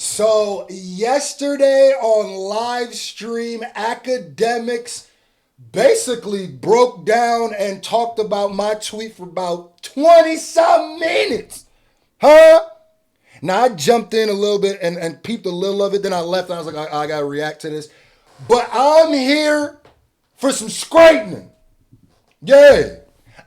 So yesterday on live stream, Akademks basically broke down and talked about my tweet for about 20 some minutes. Huh? Now I jumped in a little bit and peeped a little of it. Then I left and I was like, I gotta react to this. But I'm here for some straightening. Yeah.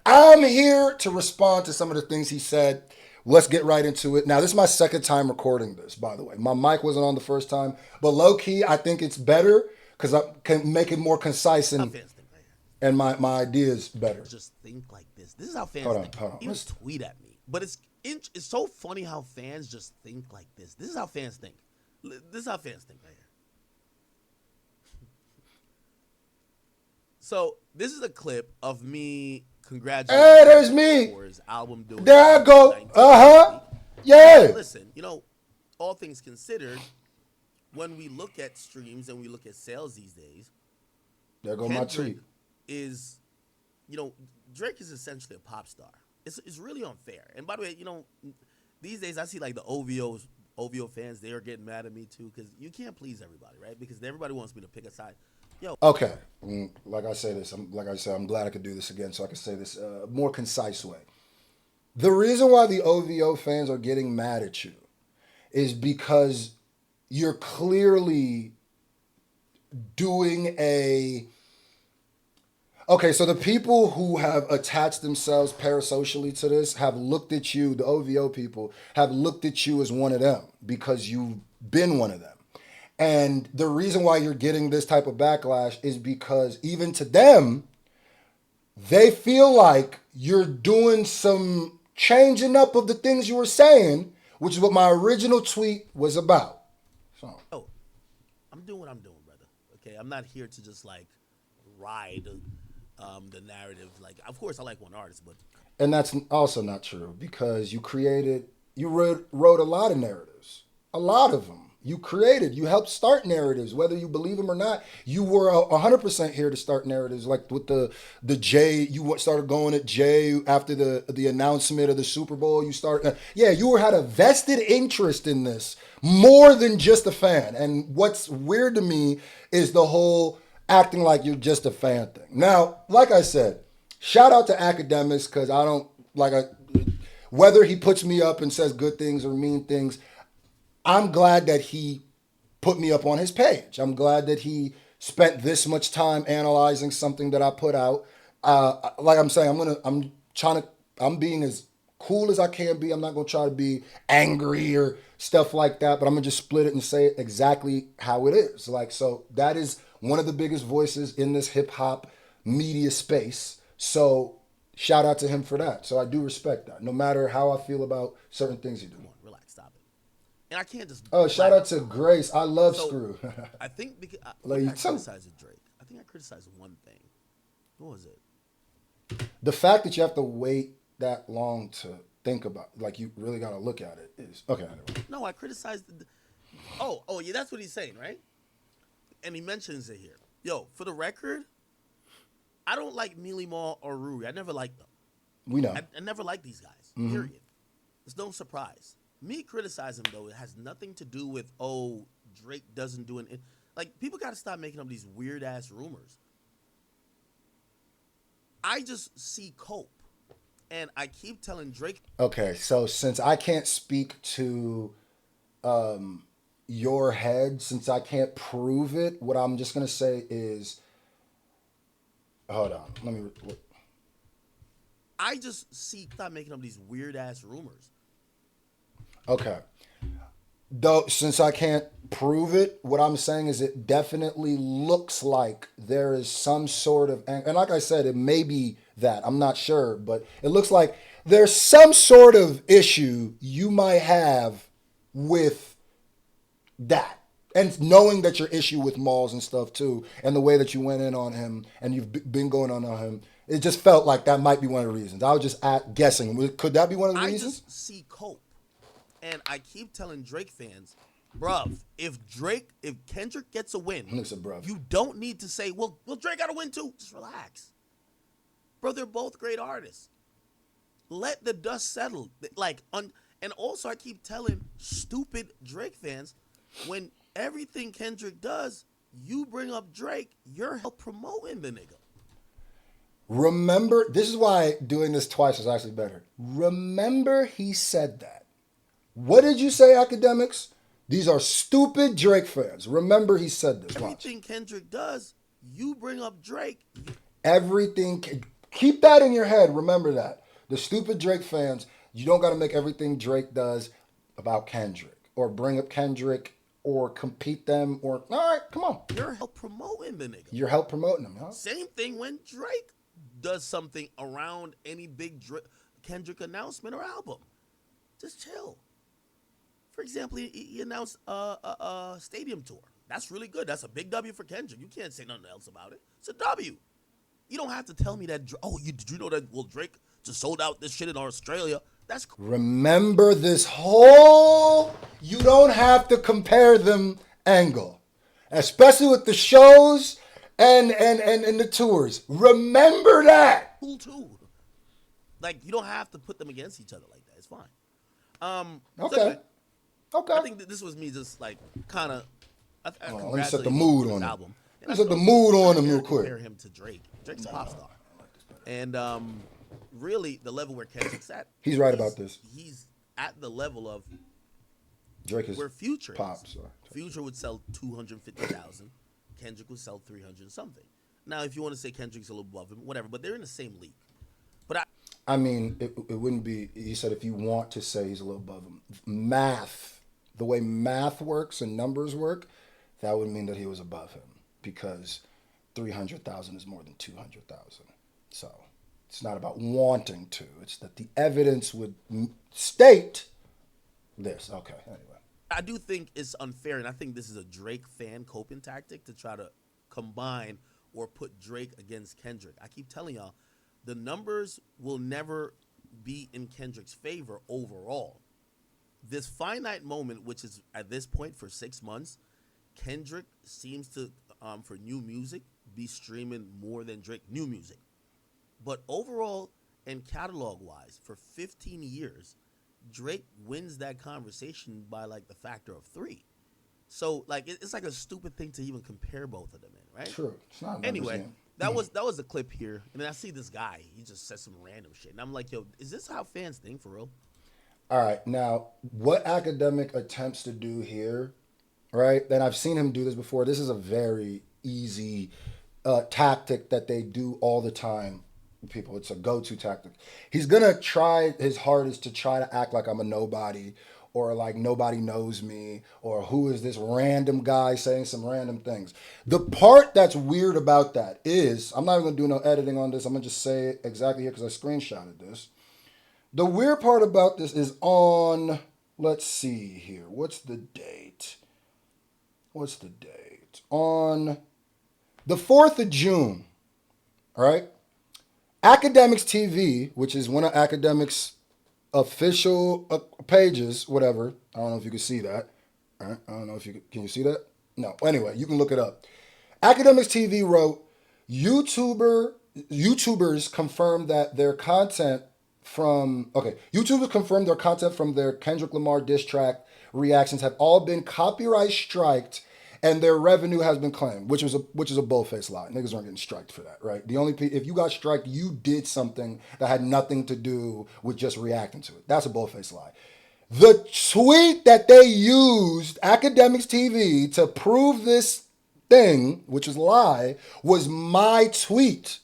I'm here to respond to some of the things he said. Let's get right into it. Now, this is my second time recording this, by the way. My mic wasn't on the first time, but low key, I think it's better because I can make it more concise How fans think, man. and my ideas better. Just think like this. This is how fans Hold on, think. hold on. Even tweet at me. But it's so funny how fans just think like this. This is how fans think. This is how fans think right here. So this is a clip of me congratulating Hey, there's me. for his album doing. There I go. 1990. Yeah. Listen, all things considered, when we look at streams and we look at sales these days, There go my Kendrick tweet. is, Drake is essentially a pop star. It's really unfair. And by the way, these days I see like the OVO fans, they are getting mad at me too because you can't please everybody, right? Because everybody wants me to pick a side. Okay. Like I say this, I'm glad I could do this again so I can say this more concise way. The reason why the OVO fans are getting mad at you is because you're clearly doing a. Okay, so the people who have attached themselves parasocially to this have looked at you, the OVO people have looked at you as one of them because you've been one of them. And the reason why you're getting this type of backlash is because even to them, they feel like you're doing some changing up of the things you were saying, which is what my original tweet was about. So, I'm doing what I'm doing, brother. Okay, I'm not here to just like ride the narrative. Like, of course, I like one artist, but and that's also not true because you wrote a lot of narratives, a lot of them. You helped start narratives, whether you believe them or not. You were 100% here to start narratives, like with the Jay. You started going at Jay after the announcement of the Super Bowl. You had a vested interest in this more than just a fan. And what's weird to me is the whole acting like you're just a fan thing. Now, like I said, shout out to Akademkis because whether he puts me up and says good things or mean things. I'm glad that he put me up on his page. I'm glad that he spent this much time analyzing something that I put out. Like I'm saying, I'm being as cool as I can be. I'm not gonna try to be angry or stuff like that, but I'm gonna just split it and say it exactly how it is. So that is one of the biggest voices in this hip hop media space. So shout out to him for that. So I do respect that, no matter how I feel about certain things he do. come on, relax, stop it. And I can't just. Oh, shout out to Grace. I love Scru. I think because Like, I you tell- criticized Drake. I think I criticized one thing. What was it? the fact that you have to wait that long to think about, like you really got to look at it is okay. Anyway. No, I criticized. Yeah, that's what he's saying, right? And he mentions it here. Yo, for the record, I don't like Mealy Mall or Ruri. I never liked them. We know. I never liked these guys. Period. It's no surprise. Me criticizing though, it has nothing to do with Drake doesn't do it. Like people got to stop making up these weird ass rumors. I just see cope, and I keep telling Drake. Okay, so since I can't speak to your head, since I can't prove it, what I'm just gonna say is, hold on, let me. I just see stop making up these weird ass rumors. Okay. Though, since I can't prove it, what I'm saying is it definitely looks like there is some sort of, and like I said, it may be that, I'm not sure, but it looks like there's some sort of issue you might have with that. And knowing that your issue with Malls and stuff too, and the way that you went in on him and you've been going on him, it just felt like that might be one of the reasons. I was just guessing. Could that be one of the reasons? I just see cope. And I keep telling Drake fans, bruv, if Kendrick gets a win, Bruv. you don't need to say, well, Drake got to win too. Just relax. Bro, they're both great artists. Let the dust settle. And also, I keep telling stupid Drake fans, when everything Kendrick does, you bring up Drake, you're help promoting the nigga. Remember, this is why doing this twice is actually better. Remember, he said that. What did you say, academics? These are stupid Drake fans. Remember, he said this. Watch. Everything Kendrick does, you bring up Drake. Everything. Keep that in your head. Remember that. The stupid Drake fans, you don't got to make everything Drake does about Kendrick or bring up Kendrick or compete them or, all right, come on. You're help promoting the nigga. You're help promoting them, huh? Same thing when Drake does something around any big Kendrick announcement or album. Just chill. For example, he announced a stadium tour. That's really good. That's a big W for Kendrick. You can't say nothing else about it. It's a W. You don't have to tell me that. Oh, did you know that? Well, Drake just sold out this shit in Australia. That's remember this whole you don't have to compare them angle, especially with the shows and the tours. Remember that. Cool too. Like you don't have to put them against each other like that. It's fine. Okay. Okay. I think that this was me just like kind of. Let me set the mood on album. Let me set the mood on him real quick. Compare him to Drake. Drake's a pop star, and really the level where Kendrick's at. He's right about this. He's at the level of Drake is where Future pop is. star. Future would sell 250,000. Kendrick would sell 300 something. Now, if you want to say Kendrick's a little above him, whatever, but they're in the same league. But I mean, it wouldn't be. He said if you want to say he's a little above him, math, the way math works and numbers work, that would mean that he was above him because 300,000 is more than 200,000. So it's not about wanting to. It's that the evidence would state this. Okay, anyway. I do think it's unfair, and I think this is a Drake fan coping tactic to try to combine or put Drake against Kendrick. I keep telling y'all, the numbers will never be in Kendrick's favor overall. This finite moment, which is at this point for 6 months, Kendrick seems to, for new music, be streaming more than Drake new music. But overall and catalog-wise, for 15 years, Drake wins that conversation by like the factor of 3. So like it's like a stupid thing to even compare both of them in, right? True. It's not anyway, that was a clip here, and then I see this guy. He just said some random shit, and I'm like, yo, is this how fans think for real? All right. Now, what Academic attempts to do here, right? And I've seen him do this before. This is a very easy tactic that they do all the time. People, it's a go-to tactic. He's gonna try his hardest to try to act like I'm a nobody, or like nobody knows me, or who is this random guy saying some random things. The part that's weird about that is, I'm not even gonna do no editing on this. I'm gonna just say it exactly here because I screenshotted this. The weird part about this is on, let's see here. What's the date? On the 4th of June, all right? Academics TV, which is one of Academics' official pages, whatever. I don't know if you can see that. All right? I don't know if you can you see that? No. Anyway, you can look it up. Academics TV wrote, YouTubers confirmed that their content YouTubers confirmed their content from their Kendrick Lamar diss track reactions have all been copyright striked, and their revenue has been claimed, which is a bullface lie. Niggas aren't getting striked for that, right? If you got striked, you did something that had nothing to do with just reacting to it. That's a bullface lie. The tweet that they used, Academics TV, to prove this thing, which is a lie, was my tweet.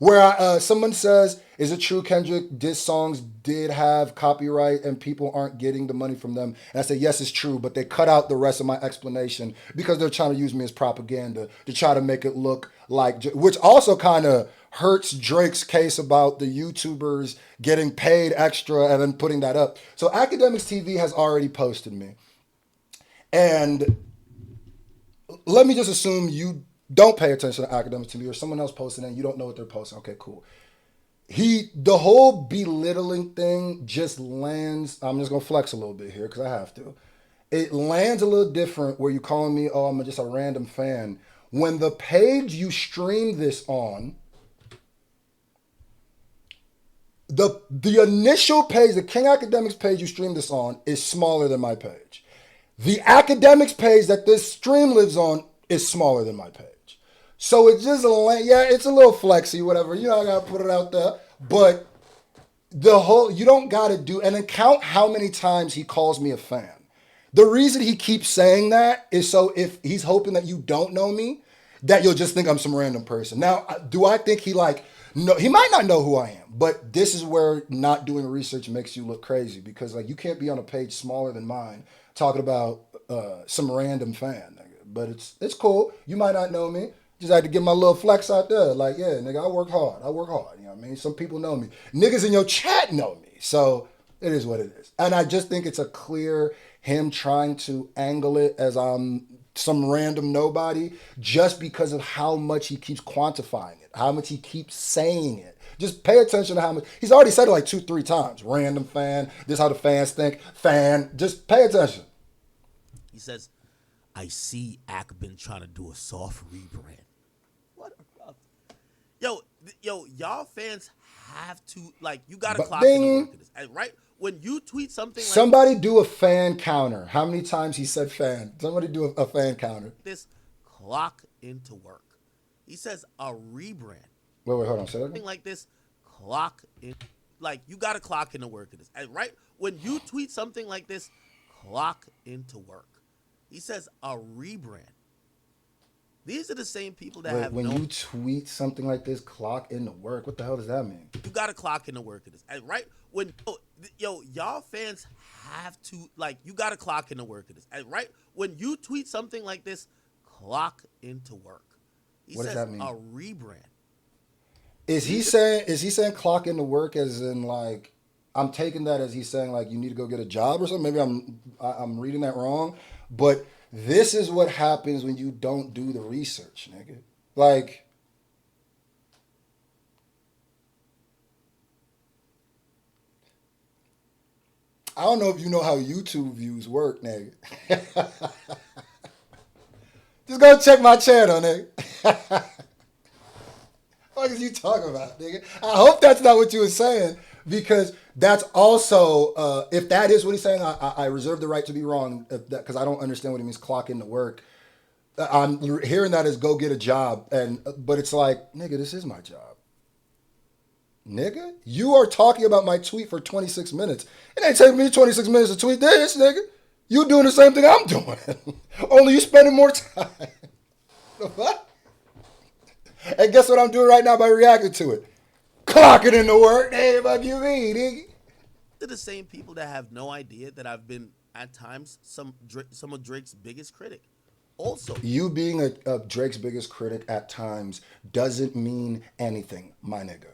Where someone says, is it true Kendrick diss songs did have copyright and people aren't getting the money from them? And I say, yes, it's true, but they cut out the rest of my explanation because they're trying to use me as propaganda to try to make it look like, which also kind of hurts Drake's case about the YouTubers getting paid extra and then putting that up. So Academics TV has already posted me. And let me just assume you don't pay attention to Academics TV or someone else posting and you don't know what they're posting. Okay, cool. The whole belittling thing just lands, I'm just going to flex a little bit here because I have to. It lands a little different where you're calling me, oh, I'm just a random fan. When the page you stream this on, The initial page, the King Academics page you stream this on, is smaller than my page. The Academics page that this stream lives on is smaller than my page. So it's just it's a little flexy, whatever. You know, I gotta put it out there. But you don't gotta do, and then count how many times he calls me a fan. The reason he keeps saying that is so if he's hoping that you don't know me, that you'll just think I'm some random person. Now, do I think he no, he might not know who I am, but this is where not doing research makes you look crazy because you can't be on a page smaller than mine talking about some random fan. But it's cool. You might not know me. Just had to get my little flex out there. Like, yeah, nigga, I work hard. You know what I mean? Some people know me. Niggas in your chat know me. So it is what it is. And I just think it's a clear him trying to angle it as I'm some random nobody just because of how much he keeps quantifying it, how much he keeps saying it. Just pay attention to how much. He's already said it like 2-3 times. Random fan. This is how the fans think. Fan. Just pay attention. He says, I see Ak been trying to do a soft rebrand. What about? Yo, y'all fans have to, you got to clock in the work of this. And right? When you tweet something somebody do a fan counter. How many times he said fan? Somebody do a fan counter. This clock into work. He says a rebrand. Wait, hold on. Say that Something like this, clock in. You got to clock into work of this. And right? When you tweet something like this, clock into work. He says a rebrand. These are the same people that have when you tweet something like this, clock into work. What the hell does that mean? You got to clock into work of this. And right? When y'all fans have to you got to clock into work of this. And right? When you tweet something like this, clock into work. He what says does that mean? A rebrand. Is he saying clock into work as in I'm taking that as he's saying you need to go get a job or something? Maybe I'm reading that wrong, but this is what happens when you don't do the research, nigga. I don't know if you know how YouTube views work, nigga. Just go check my channel, nigga. What is you talking about, nigga? I hope that's not what you were saying, because that's also, if that is what he's saying, I reserve the right to be wrong, because I don't understand what he means clock into work. I'm hearing that as go get a job, but it's nigga, this is my job. Nigga, you are talking about my tweet for 26 minutes. It ain't taking me 26 minutes to tweet this, nigga. You doing the same thing I'm doing. Only you spending more time. What? And guess what I'm doing right now by reacting to it? Clocking into work. Hey, fuck you mean, nigga? They're the same people that have no idea that I've been, at times, some of Drake's biggest critic. Also, you being a Drake's biggest critic at times doesn't mean anything, my nigga.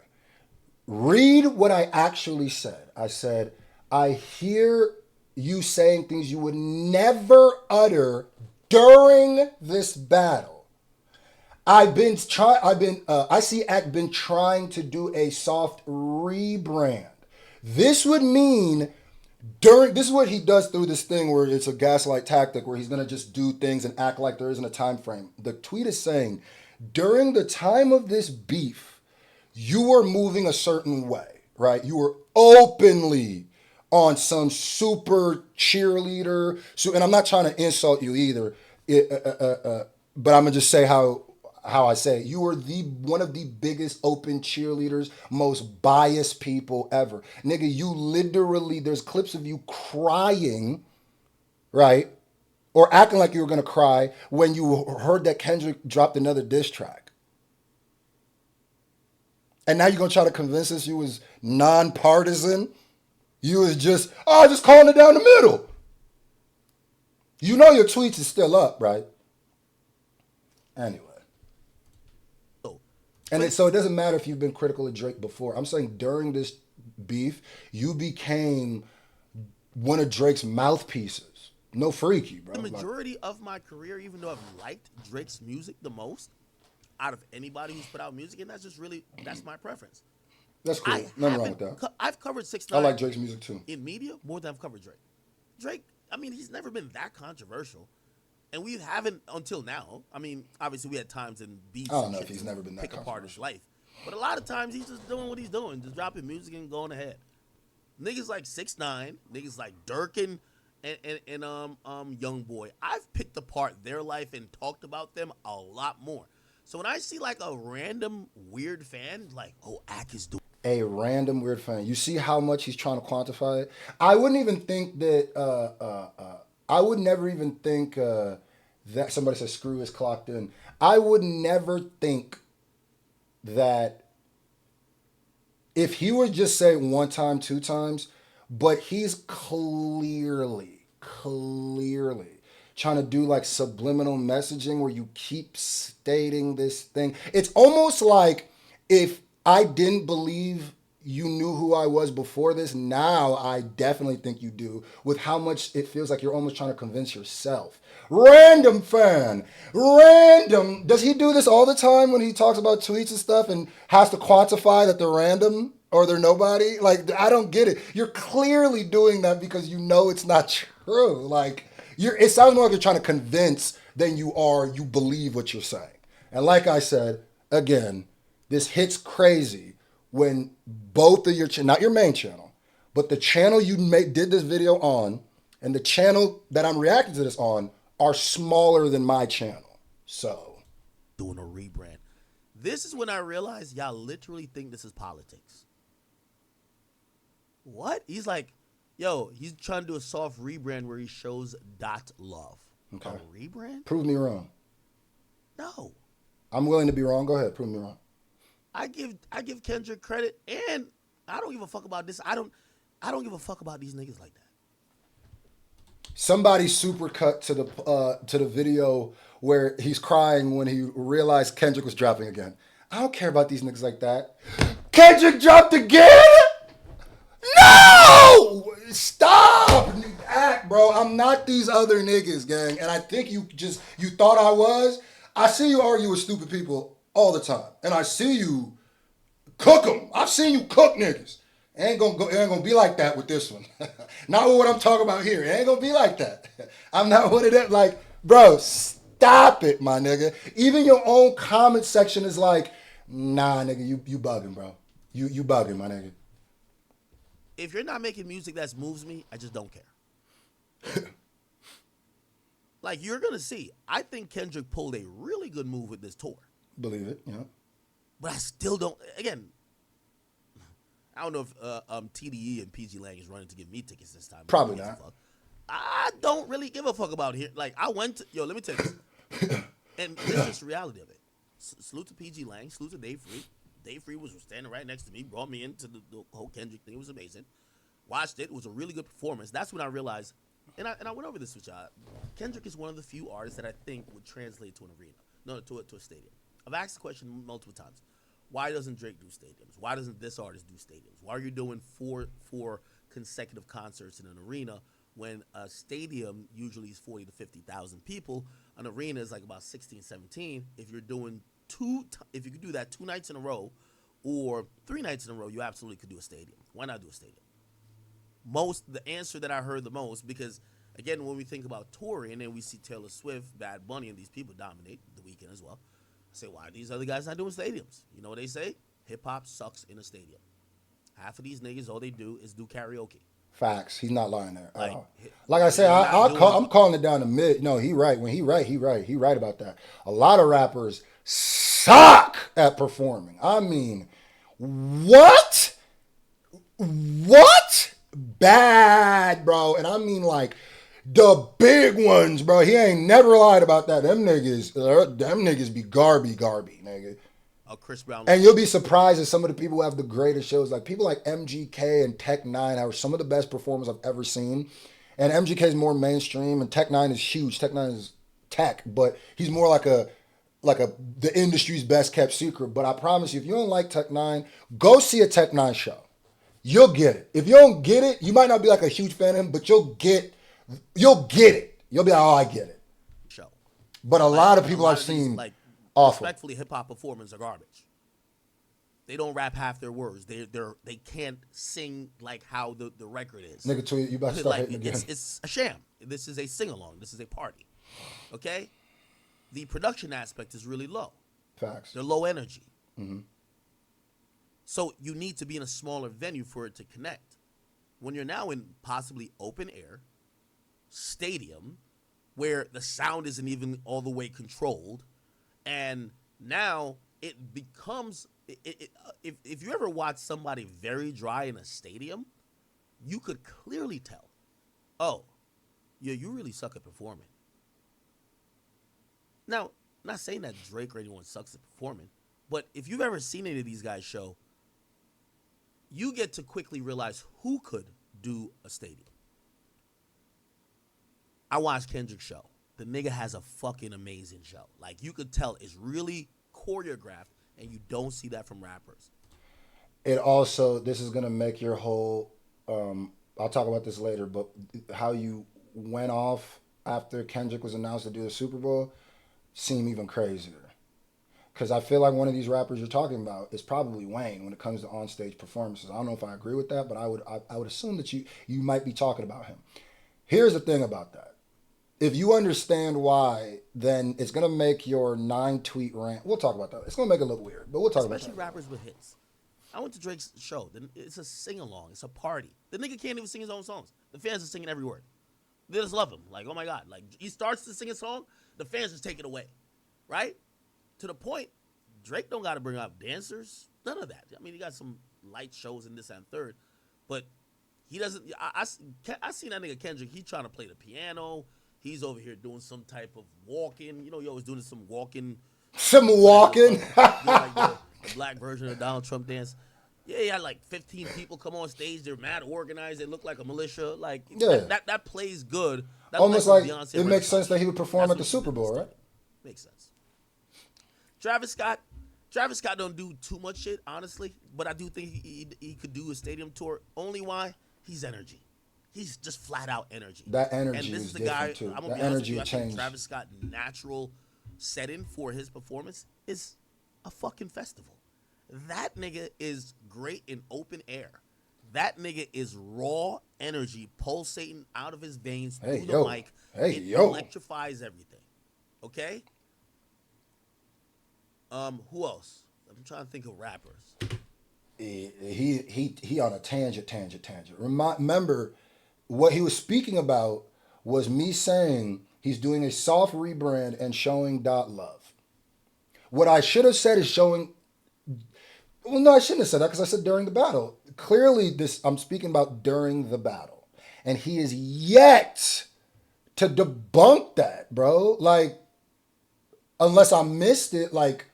Read what I actually said. I said, I hear you saying things you would never utter during this battle. I see Ak been trying to do a soft rebrand. This would mean this is what he does through this thing where it's a gaslight tactic where he's going to just do things and act like there isn't a time frame. The tweet is saying, during the time of this beef, you were moving a certain way, right? You were openly on some super cheerleader. And I'm not trying to insult you either, but I'm going to just say how I say it. You were one of the biggest open cheerleaders, most biased people ever. Nigga, you literally, there's clips of you crying, right? Or acting like you were going to cry when you heard that Kendrick dropped another diss track. And now you're going to try to convince us you was nonpartisan? You was just calling it down the middle. You know your tweets is still up, right? Anyway. So it doesn't matter if you've been critical of Drake before. I'm saying during this beef, you became one of Drake's mouthpieces. No freaky, bro. The majority of my career, even though I've liked Drake's music the most, out of anybody who's put out music, and that's my preference. That's cool. Nothing wrong with that. I've covered 6ix9ine. I like Drake's music too. In media, more than I've covered Drake. Drake, he's never been that controversial. And we haven't until now. Obviously we had times in beats. I don't know if he's never been that pick apart his life. But a lot of times he's just doing what he's doing, just dropping music and going ahead. Niggas like 6ix9ine, niggas like Durkin and Young Boy. I've picked apart their life and talked about them a lot more. So when I see like a random weird fan, like, oh, Ak is doing A random weird fan. You see how much he's trying to quantify it? I wouldn't even think that. I would never even think that somebody says Scru is clocked in. I would never think that if he would just say one time, two times, but he's clearly trying to do like subliminal messaging where you keep stating this thing. It's almost like if I didn't believe you knew who I was before this, now I definitely think you do, with how much it feels like you're almost trying to convince yourself. Random fan. Random. Does he do this all the time when he talks about tweets and stuff and has to quantify that they're random or they're nobody? Like, I don't get it. You're clearly doing that because you know it's not true. Like, it sounds more like you're trying to convince than you believe what you're saying. And like I said, again, this hits crazy when both of your, not your main channel, but the channel you did this video on and the channel that I'm reacting to this on are smaller than my channel. So, doing a rebrand. This is when I realized y'all literally think this is politics. What? He's like, yo, he's trying to do a soft rebrand where he shows .love. okay. A rebrand? Prove me wrong. No. I'm willing to be wrong. Go ahead. Prove me wrong. I give Kendrick credit, and I don't give a fuck about this. I don't give a fuck about these niggas like that. Somebody super cut to the video where he's crying when he realized Kendrick was dropping again. I don't care about these niggas like that. Kendrick dropped again? No! Stop! Act, bro. I'm not these other niggas, gang. And I think you thought I was. I see you argue with stupid people all the time. And I see you cook them. I've seen you cook niggas. It ain't gonna be like that with this one. Not with what I'm talking about here. It ain't gonna be like that. I'm not one of them. Like, bro, stop it, my nigga. Even your own comment section is like, nah, nigga, you bugging, bro. You bugging, my nigga. If you're not making music that moves me, I just don't care. Like, you're gonna see. I think Kendrick pulled a really good move with this tour. Believe it, yeah. But I still don't. Again, I don't know if TDE and PG Lang is running to give me tickets this time. Probably not. I don't really give a fuck about here. Like, I went to, let me tell you this. And this is just the reality of it. Salute to PG Lang, salute to Dave Free. Dave Free was standing right next to me, brought me into the whole Kendrick thing. It was amazing. Watched it. It was a really good performance. That's when I realized, and I went over this with y'all, Kendrick is one of the few artists that I think would translate to an arena. No, to a stadium. I've asked the question multiple times. Why doesn't Drake do stadiums? Why doesn't this artist do stadiums? Why are you doing four consecutive concerts in an arena when a stadium usually is 40 to 50,000 people? An arena is like about 16, 17. If you're doing if you could do that 2 nights in a row or 3 nights in a row, you absolutely could do a stadium. Why not do a stadium? The answer that I heard the most, because again, when we think about touring and we see Taylor Swift, Bad Bunny, and these people dominate the weekend as well, I say, why are these other guys not doing stadiums? You know what they say? Hip-hop sucks in a stadium. Half of these niggas, all they do is do karaoke. Facts. He's not lying there. Like I said, I'm calling it down to mid. No, he right. When he right about that. A lot of rappers suck at performing. I mean, what? Bad, bro. And I mean like the big ones, bro. He ain't never lied about that. Them niggas be garby, nigga. Chris Brown. And you'll be surprised at some of the people who have the greatest shows. Like people like MGK and Tech Nine are some of the best performers I've ever seen. And MGK is more mainstream, and Tech Nine is huge. Tech Nine is tech, but he's more like the industry's best kept secret. But I promise you, if you don't like Tech Nine, go see a Tech Nine show. You'll get it. If you don't get it, you might not be like a huge fan of him, but you'll get it. You'll be like, oh, I get it. Show. But a lot of people I've seen, awful. Respectfully, hip hop performers are garbage. They don't rap half their words. They can't sing like how the record is. Nigga, tweet, you about to start hating again. It's a sham. This is a sing along. This is a party. Okay, the production aspect is really low. Facts. They're low energy. Mm-hmm. So you need to be in a smaller venue for it to connect. When you're now in possibly open air, stadium, where the sound isn't even all the way controlled, and now it becomes if you ever watch somebody very dry in a stadium, you could clearly tell, oh, yeah, you really suck at performing. Now, I'm not saying that Drake or anyone sucks at performing, but if you've ever seen any of these guys show, you get to quickly realize who could do a stadium. I watched Kendrick's show. The nigga has a fucking amazing show. Like, you could tell it's really choreographed, and you don't see that from rappers. It also, this is going to make your whole, I'll talk about this later, but how you went off after Kendrick was announced to do the Super Bowl seem even crazier. Because I feel like one of these rappers you're talking about is probably Wayne when it comes to onstage performances. I don't know if I agree with that, but I would assume that you might be talking about him. Here's the thing about that. If you understand why, then it's going to make your 9-tweet rant. We'll talk about that. It's going to make it look weird, but we'll talk about that. Especially rappers with hits. I went to Drake's show. It's a sing-along. It's a party. The nigga can't even sing his own songs. The fans are singing every word. They just love him. Like, oh my God. Like, he starts to sing a song, the fans just take it away. Right? To the point, Drake don't got to bring out dancers. None of that. I mean, he got some light shows in this and third, but he doesn't. I seen that nigga Kendrick. He trying to play the piano. He's over here doing some type of walking. You know, he always doing some walking. Some walking. Like the black version of Donald Trump dance. Yeah, he had like 15 people come on stage. They're mad organized. They look like a militia. Like, yeah. that plays good. That almost like it makes sense that he would perform at the Super Bowl, right? Makes sense. Travis Scott don't do too much shit, honestly, but I do think he could do a stadium tour. Only why? He's energy. He's just flat out energy. That energy and this is the guy, too. I'm gonna the be honest energy with you, I change. think Travis Scott's natural setting for his performance is a fucking festival. That nigga is great in open air. That nigga is raw energy pulsating out of his veins through the mic. It electrifies everything. Okay? Who else? I'm trying to think of rappers. He on a tangent. Remember, what he was speaking about was me saying he's doing a soft rebrand and showing .love. What I should have said is showing. Well, no, I shouldn't have said that because I said during the battle. Clearly, I'm speaking about during the battle, and he is yet to debunk that, bro. Like, unless I missed it, like.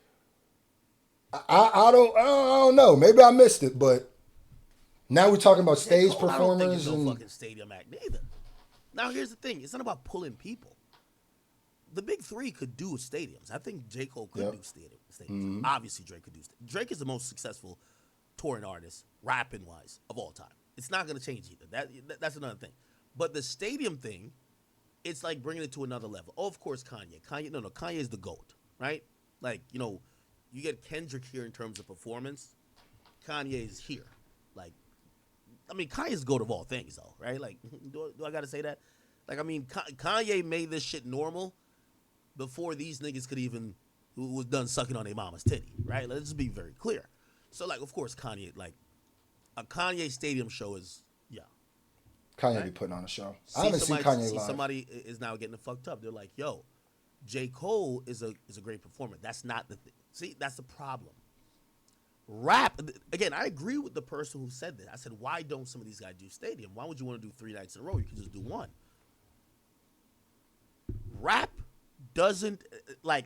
I don't know. Maybe I missed it, but now we're talking about stage performers. I don't think it's no fucking stadium act neither. Now here's the thing: it's not about pulling people. The big three could do stadiums. I think J. Cole could do stadiums. Mm-hmm. Obviously, Drake could do. Drake is the most successful touring artist, rapping wise, of all time. It's not going to change either. That's another thing. But the stadium thing, it's like bringing it to another level. Oh, of course, Kanye. Kanye is the GOAT, right? Like, you know. You get Kendrick here in terms of performance. Kanye is here. Like, I mean, Kanye's the GOAT of all things, though, right? Like, do I got to say that? Like, I mean, Kanye made this shit normal before these niggas could even, who was done sucking on their mama's titty, right? Let's just be very clear. So, like, of course, Kanye, like, a Kanye stadium show is, yeah. Kanye be putting on a show. I haven't seen Kanye live. Somebody is now getting it fucked up. They're like, yo, J. Cole is a great performer. That's not the thing. See, that's the problem. Rap, again, I agree with the person who said that. I said, why don't some of these guys do stadium? Why would you want to do 3 nights in a row? You can just do one. Rap doesn't, like,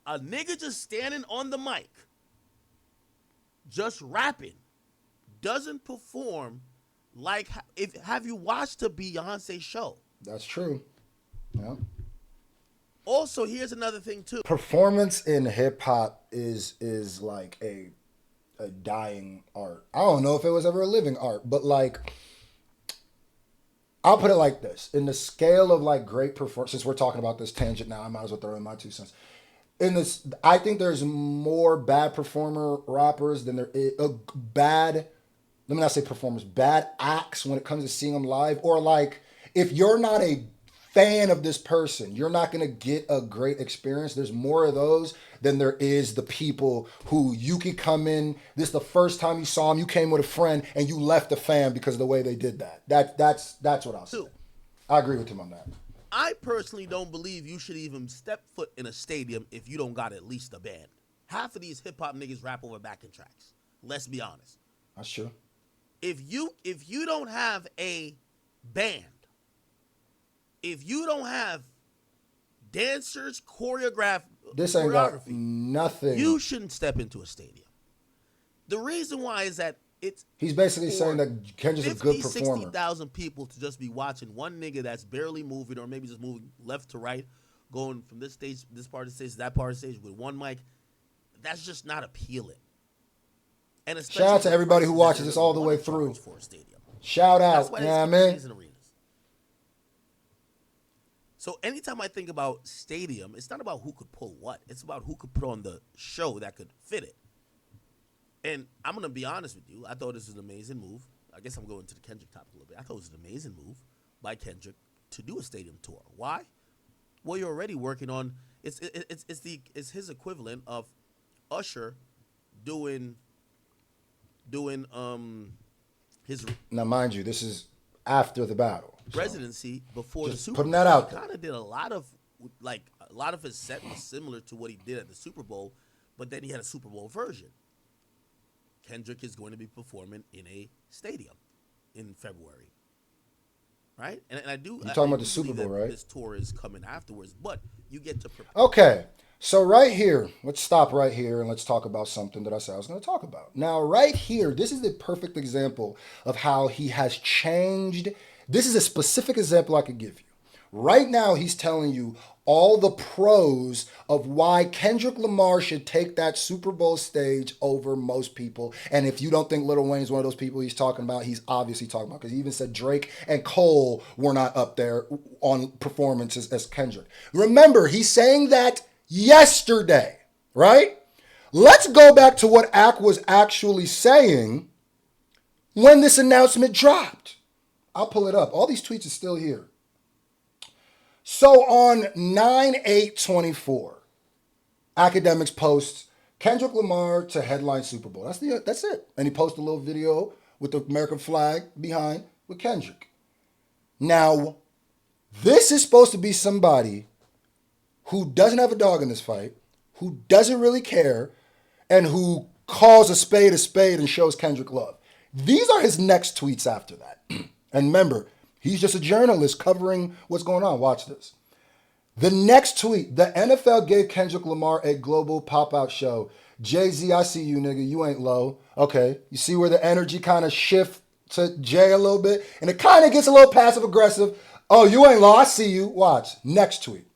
a nigga just standing on the mic, just rapping, doesn't perform like, have you watched a Beyonce show? That's true. Yeah. Also, here's another thing too. Performance in hip hop is like a dying art. I don't know if it was ever a living art, but like, I'll put it like this: in the scale of like great performance, since we're talking about this tangent now, I might as well throw in my 2 cents. In this, I think there's more bad performer rappers than there is bad. Let me not say performers, bad acts when it comes to seeing them live, or like if you're not a fan of this person, you're not going to get a great experience. There's more of those than there is the people who you could come in. This is the first time you saw them. You came with a friend and you left the fan because of the way they did that. That's what I'll say. Two, I agree with him on that. I personally don't believe you should even step foot in a stadium if you don't got at least a band. Half of these hip hop niggas rap over backing tracks. Let's be honest. That's true. If you don't have a band, if you don't have dancers, This ain't got choreography, nothing. you shouldn't step into a stadium. The reason why is that He's basically saying that Kendrick's a good 60,000 performer. people to just be watching one nigga that's barely moving or maybe just moving left to right, going from this stage, this part of the stage to that part of the stage with one mic. That's just not appealing. And Shout out to everybody who watches this all the way through. For a stadium. Shout That's out. why You know what I mean? in arenas. So anytime I think about stadium, it's not about who could pull what. It's about who could put on the show that could fit it. And I'm going to be honest with you. I thought this was an amazing move. I guess I'm going to the Kendrick topic a little bit. I thought it was an amazing move by Kendrick to do a stadium tour. Why? Well, you're already working on it's his equivalent of Usher doing his Now, mind you, this is after the battle. So residency before the just Super putting Bowl. that out He there. kind of did a lot of his set was similar to what he did at the Super Bowl, but then he had a Super Bowl version. Kendrick is going to be performing in a stadium in February, right? And I do. You're talking about the Super believe Bowl, that right? This tour is coming afterwards, but you get to prepare. Okay, so right here, let's stop right here and let's talk about something that I said I was going to talk about. Now, right here, this is the perfect example of how he has changed. This is a specific example I could give you. Right now, he's telling you all the pros of why Kendrick Lamar should take that Super Bowl stage over most people. And if you don't think Lil Wayne's one of those people he's talking about, he's obviously talking about, because he even said Drake and Cole were not up there on performances as Kendrick. Remember, he's saying that yesterday, right? Let's go back to what Ak was actually saying when this announcement dropped. I'll pull it up. All these tweets are still here. So on 9/8/24, Akademkis posts Kendrick Lamar to headline Super Bowl. That's it. And he posted a little video with the American flag behind with Kendrick. Now, this is supposed to be somebody who doesn't have a dog in this fight, who doesn't really care, and who calls a spade and shows Kendrick love. These are his next tweets after that. And remember, he's just a journalist covering what's going on. Watch this. The next tweet, the NFL gave Kendrick Lamar a global pop-out show. Jay-Z, I see you, nigga. You ain't low. Okay. You see where the energy kind of shift to Jay a little bit? And it kind of gets a little passive-aggressive. Oh, you ain't low. I see you. Watch. Next tweet.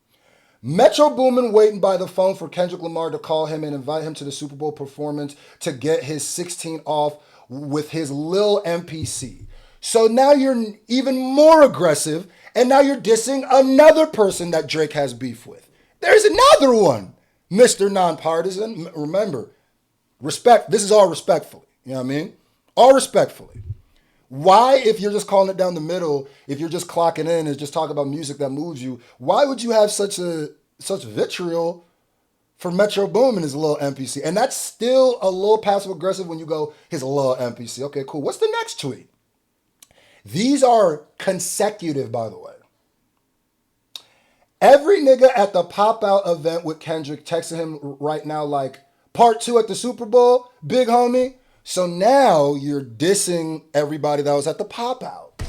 Metro Boomin waiting by the phone for Kendrick Lamar to call him and invite him to the Super Bowl performance to get his 16 off with his Lil MPC. So now you're even more aggressive, and now you're dissing another person that Drake has beef with. There's another one, Mr. Nonpartisan. Remember, respect. This is all respectfully. You know what I mean? All respectfully. Why, if you're just calling it down the middle, if you're just clocking in and just talking about music that moves you, why would you have such vitriol for Metro Boomin his little MPC? And that's still a little passive aggressive when you go his little MPC. Okay, cool. What's the next tweet? These are consecutive, by the way. Every nigga at the pop-out event with Kendrick texting him right now like, part 2 at the Super Bowl, big homie. So now you're dissing everybody that was at the pop-out.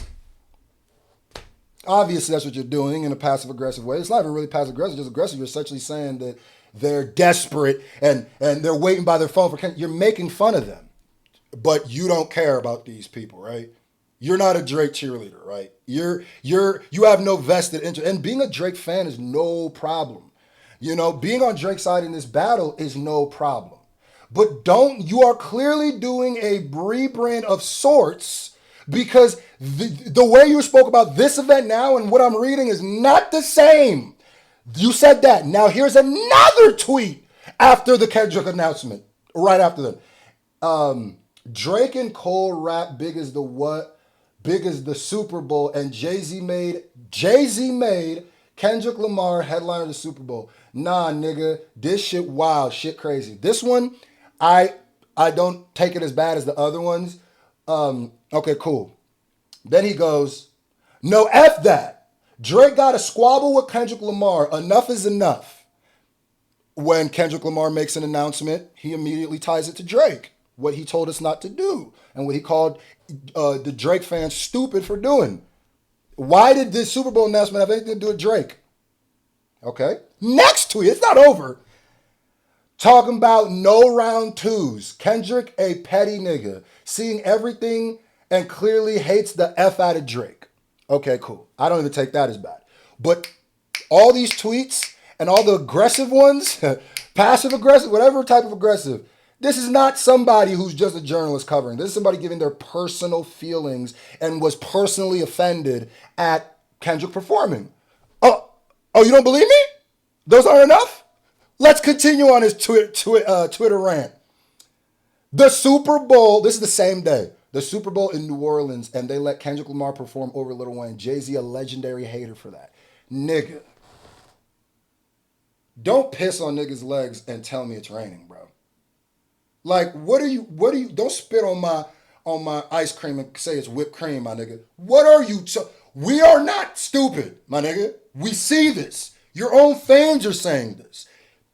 Obviously, that's what you're doing in a passive-aggressive way. It's not even really passive-aggressive, just aggressive. You're essentially saying that they're desperate and they're waiting by their phone for Kendrick. You're making fun of them. But you don't care about these people, right? You're not a Drake cheerleader, right? You have no vested interest. And being a Drake fan is no problem. You know, being on Drake's side in this battle is no problem. But you are clearly doing a rebrand of sorts, because the way you spoke about this event now and what I'm reading is not the same. You said that. Now here's another tweet after the Kendrick announcement, right after that. Drake and Cole rap big as the what? big as the Super Bowl, and Jay-Z made Kendrick Lamar headliner of the Super Bowl. Nah, nigga, this shit wild, shit crazy. This one, I I don't take it as bad as the other ones. Okay, cool. Then he goes, no, F that. Drake got a squabble with Kendrick Lamar. Enough is enough. When Kendrick Lamar makes an announcement, he immediately ties it to Drake, what he told us not to do, and what he called the Drake fans stupid for doing. Why did this Super Bowl announcement have anything to do with Drake? Okay. Next tweet, it's not over. Talking about no round twos. Kendrick, a petty nigga, seeing everything and clearly hates the F out of Drake. Okay, cool. I don't even take that as bad. But all these tweets and all the aggressive ones, passive aggressive, whatever type of aggressive, this is not somebody who's just a journalist covering. This is somebody giving their personal feelings and was personally offended at Kendrick performing. Oh, you don't believe me? Those aren't enough? Let's continue on his Twitter rant. The Super Bowl, this is the same day. The Super Bowl in New Orleans, and they let Kendrick Lamar perform over Lil Wayne. Jay-Z, a legendary hater for that. Nigga. Don't piss on niggas' legs and tell me it's raining, bro. Like, what are you, don't spit on my ice cream and say it's whipped cream, my nigga. What are you, we are not stupid, my nigga. We see this. Your own fans are saying this.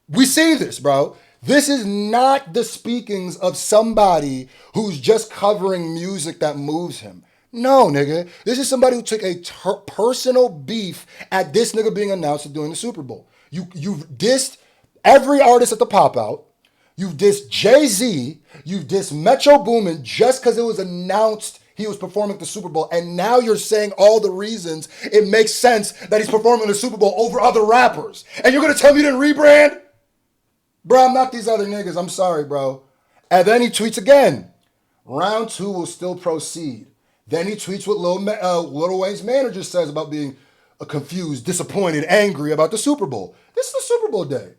We see this, bro. This is not the speakings of somebody who's just covering music that moves him. No, nigga. This is somebody who took a personal beef at this nigga being announced during the Super Bowl. You've dissed every artist at the pop-out. You've dissed Jay-Z. You've dissed Metro Boomin just because it was announced he was performing at the Super Bowl. And now you're saying all the reasons it makes sense that he's performing the Super Bowl over other rappers. And you're going to tell me you didn't rebrand? Bro, I'm not these other niggas. I'm sorry, bro. And then he tweets again. Round two will still proceed. Then he tweets what Lil Wayne's manager says about being confused, disappointed, angry about the Super Bowl. This is the Super Bowl day.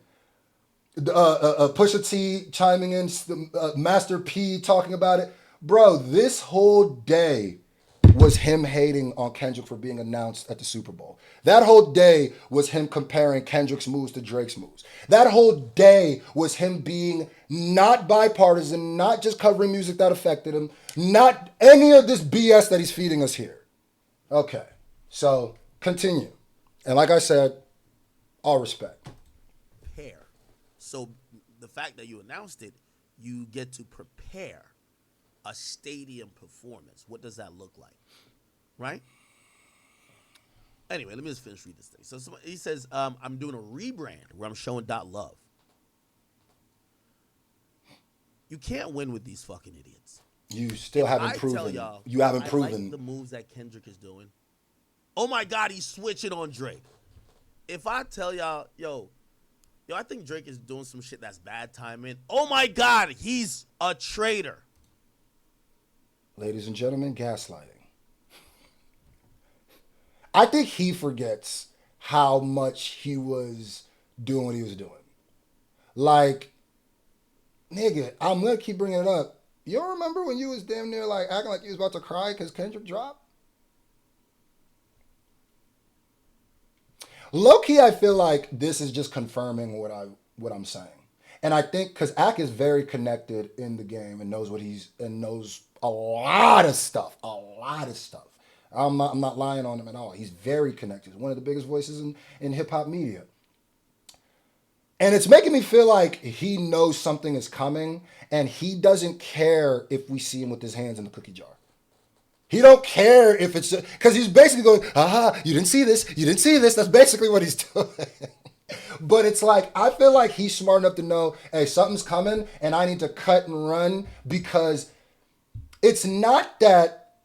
Pusha T chiming in, Master P talking about it. Bro, this whole day was him hating on Kendrick for being announced at the Super Bowl. That whole day was him comparing Kendrick's moves to Drake's moves. That whole day was him being not bipartisan, not just covering music that affected him, not any of this BS that he's feeding us here. Okay, so continue. And like I said, all respect. Prepare. So the fact that you announced it, you get to prepare a stadium performance. What does that look like? Right? Anyway, let me just finish reading this thing. So he says, I'm doing a rebrand where I'm showing .love. You can't win with these fucking idiots. You still haven't proven. Tell y'all, you haven't I proven. like the moves that Kendrick is doing. Oh my God, he's switching on Drake. If I tell y'all, yo, I think Drake is doing some shit that's bad timing. Oh my God, he's a traitor. Ladies and gentlemen, gaslighting. I think he forgets how much he was doing what he was doing. Like, nigga, I'm going to keep bringing it up. You don't remember when you was damn near like acting like you was about to cry because Kendrick dropped? Low-key, I feel like this is just confirming what I'm saying. And I think because Ak is very connected in the game and knows knows a lot of stuff. I'm not lying on him at all. He's very connected. He's one of the biggest voices in hip-hop media. And it's making me feel like he knows something is coming and he doesn't care if we see him with his hands in the cookie jar. He don't care if it's because he's basically going, you didn't see this. That's basically what he's doing. But it's like, I feel like he's smart enough to know, hey, something's coming and I need to cut and run because it's not that,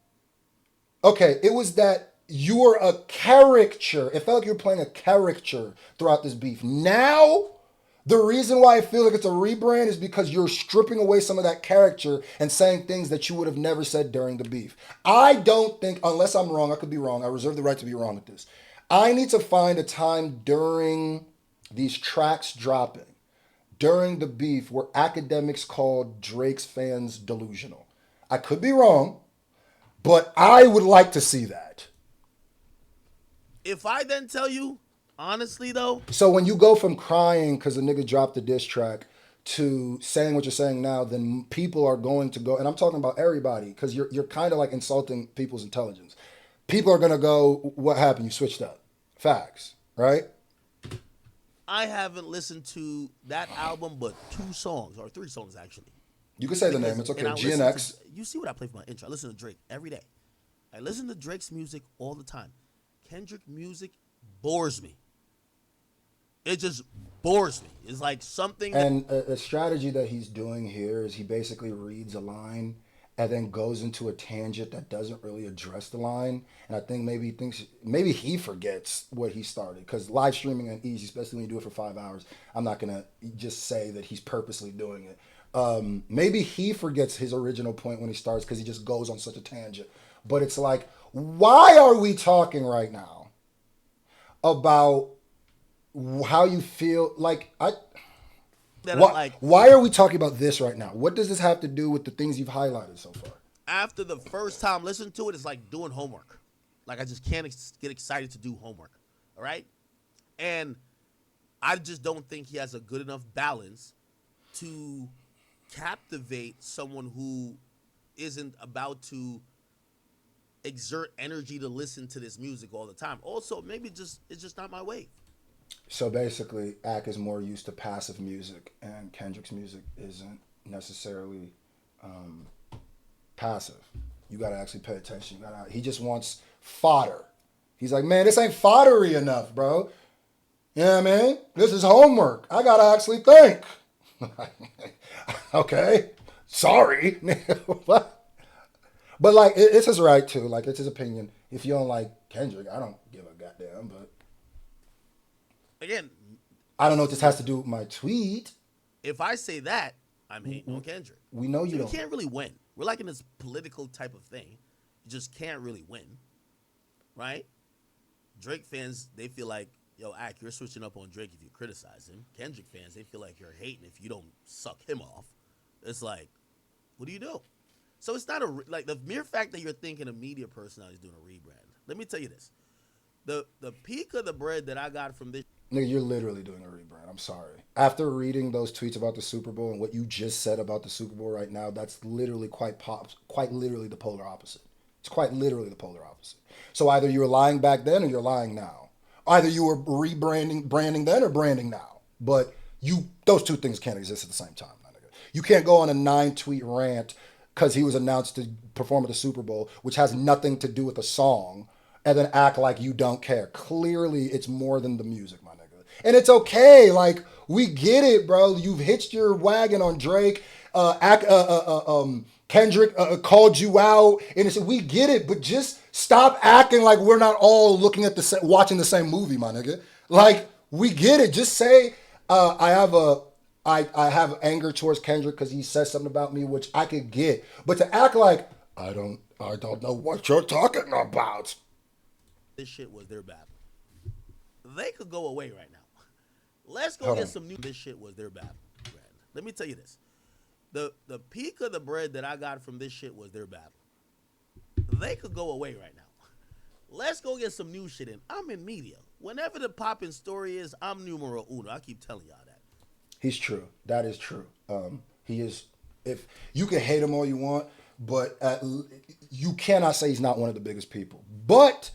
okay, it was that you were a caricature. It felt like you were playing a caricature throughout this beef. Now, the reason why I feel like it's a rebrand is because you're stripping away some of that character and saying things that you would have never said during the beef. I don't think, unless I'm wrong, I could be wrong. I reserve the right to be wrong with this. I need to find a time during these tracks dropping, during the beef, where Akademkis called Drake's fans delusional. I could be wrong, But I would like to see that. If I then tell you, honestly though, So when you go from crying because the nigga dropped the diss track to saying what you're saying now, then people are going to go, and I'm talking about everybody because you're kind of like insulting people's intelligence. People are gonna go, "What happened? You switched up." Facts, right? I haven't listened to that album but 2 songs or 3 songs actually. You can say the name. Because It's and okay. I listen to GNX. you see what I play for my intro. I listen to Drake every day. I listen to Drake's music all the time. Kendrick music bores me. It just bores me. It's like something that And a strategy that he's doing here is he basically reads a line and then goes into a tangent that doesn't really address the line. And I think maybe he thinks maybe he forgets what he started because live streaming ain't easy, especially when you do it for 5 hours. I'm not gonna just say that he's purposely doing it. Maybe he forgets his original point when he starts because he just goes on such a tangent. But it's like, why are we talking right now about how you feel? Like I that I Why, like why are we talking about this right now? What does this have to do with the things you've highlighted so far? after the first time listening to it, it's like doing homework. Like I just can't get excited to do homework. All right? And I just don't think he has a good enough balance to captivate someone who isn't about to exert energy to listen to this music all the time. Also, maybe just it's just not my wave. So basically, Ack is more used to passive music, and Kendrick's music isn't necessarily um, passive. You got to actually pay attention. He just wants fodder. He's like, man, this ain't foddery enough, bro. You know what I mean? This is homework. I got to actually think. Okay. Sorry. But like, it's his right to. Like, it's his opinion. If you don't like Kendrick, I don't give a goddamn. But Again, I don't know what this has to do with my tweet. if I say that, I'm hating on Kendrick. We know So you you don't. can't really win. We're like in this political type of thing. You just can't really win, right? Drake fans, they feel like, yo, Ack, you're switching up on Drake if you criticize him. Kendrick fans, they feel like you're hating if you don't suck him off. It's like, what do you do? So it's not like the mere fact that you're thinking a media personality is doing a rebrand. Let me tell you this: the peak of the bread that I got from this. Nigga, you're literally doing a rebrand. I'm sorry. After reading those tweets about the Super Bowl and what you just said about the Super Bowl right now, that's literally quite literally the polar opposite. It's quite literally the polar opposite. So either you were lying back then or you're lying now. Either you were branding then or branding now. But those two things can't exist at the same time, my nigga. You can't go on a 9-tweet rant because he was announced to perform at the Super Bowl, which has nothing to do with the song, and then act like you don't care. Clearly, it's more than the music, my nigga. And it's okay. Like, we get it, bro. You've hitched your wagon on Drake. Kendrick called you out, and it's, we get it, but just stop acting like we're not all looking at watching the same movie, my nigga. Like, we get it. Just say I have anger towards Kendrick because he says something about me, which I could get. But to act like I don't know what you're talking about. This shit was their battle. They could go away right now. Let's go Hold get on. some new. This shit was their battle. Let me tell you this: the peak of the bread that I got from this shit was their battle. They could go away right now. Let's go get some new shit in. I'm in media. Whenever the popping story is, I'm numero uno. I keep telling y'all that. He's true. That is true. He is. If you can hate him all you want, but you cannot say he's not one of the biggest people. But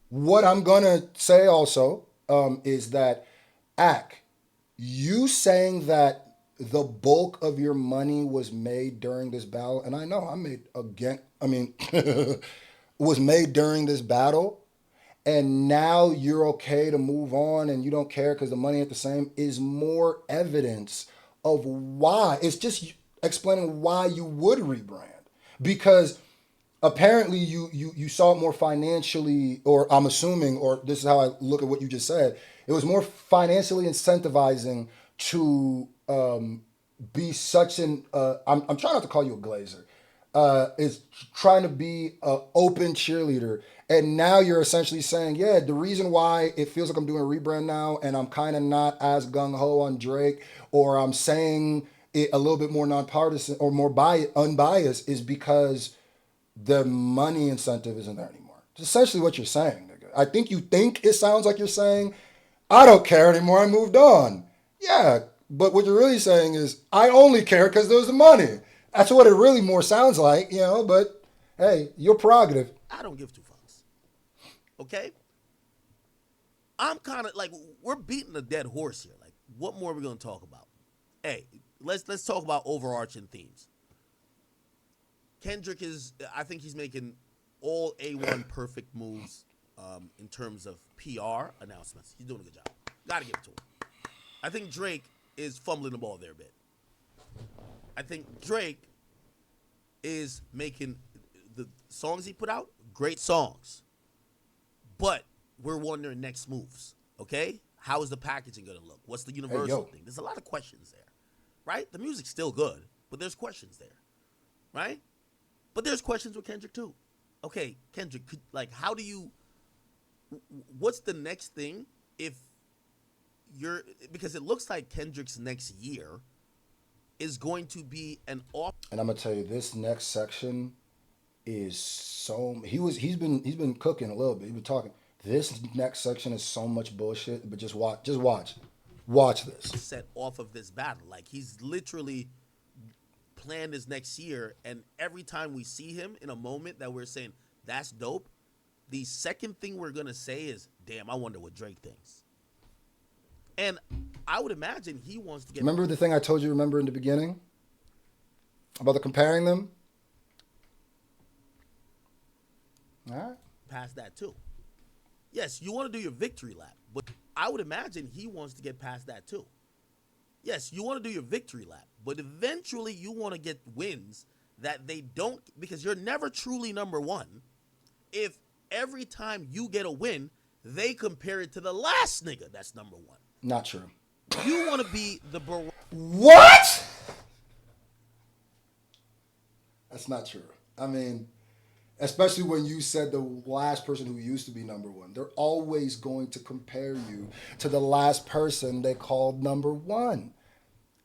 what I'm gonna say also is that Ack, you saying that the bulk of your money was made during this battle, and I know I made again. I mean, was made during this battle, and now you're okay to move on and you don't care because the money ain't the same, is more evidence of why. It's just explaining why you would rebrand. Because apparently you saw it more financially, or I'm assuming, or this is how I look at what you just said, it was more financially incentivizing to be such an I'm trying not to call you a glazer, is trying to be an open cheerleader. And now you're essentially saying, yeah, the reason why it feels like I'm doing a rebrand now and I'm kind of not as gung-ho on Drake, or I'm saying it a little bit more nonpartisan or more unbiased, is because the money incentive isn't there anymore. It's essentially what you're saying, nigga. I think you think it sounds like you're saying, I don't care anymore, I moved on. Yeah, but what you're really saying is, I only care because there's the money. That's what it really more sounds like, but hey, your prerogative. I don't give two fucks. Okay? I'm kind of like, we're beating a dead horse here. Like, what more are we going to talk about? Hey, let's talk about overarching themes. Kendrick I think he's making all A1 perfect moves in terms of PR announcements. He's doing a good job. Gotta give it to him. I think Drake is fumbling the ball there a bit. I think Drake is making the songs he put out, great songs. But we're wondering next moves, okay? How is the packaging going to look? What's the universal thing? There's a lot of questions there, right? The music's still good, but there's questions there, right? But there's questions with Kendrick too. Okay, Kendrick, how do you, what's the next thing if because it looks like Kendrick's next year is going to be an off. And I'm going to tell you, this next section is he's been cooking a little bit. He's been talking. This next section is so much bullshit, but just watch this. Set off of this battle. Like, he's literally planned his next year, and every time we see him in a moment that we're saying, that's dope, the second thing we're going to say is, damn, I wonder what Drake thinks. And I would imagine he wants to get... Remember the thing I told you, in the beginning? About the comparing them? All right. Past that, too. Yes, you want to do your victory lap, but I would imagine he wants to get past that, too. Yes, you want to do your victory lap, but eventually you want to get wins that they don't... Because you're never truly number one if every time you get a win, they compare it to the last nigga that's number one. Not true. You want to be the... What? That's not true. I mean, especially when you said the last person who used to be number one. They're always going to compare you to the last person they called number one.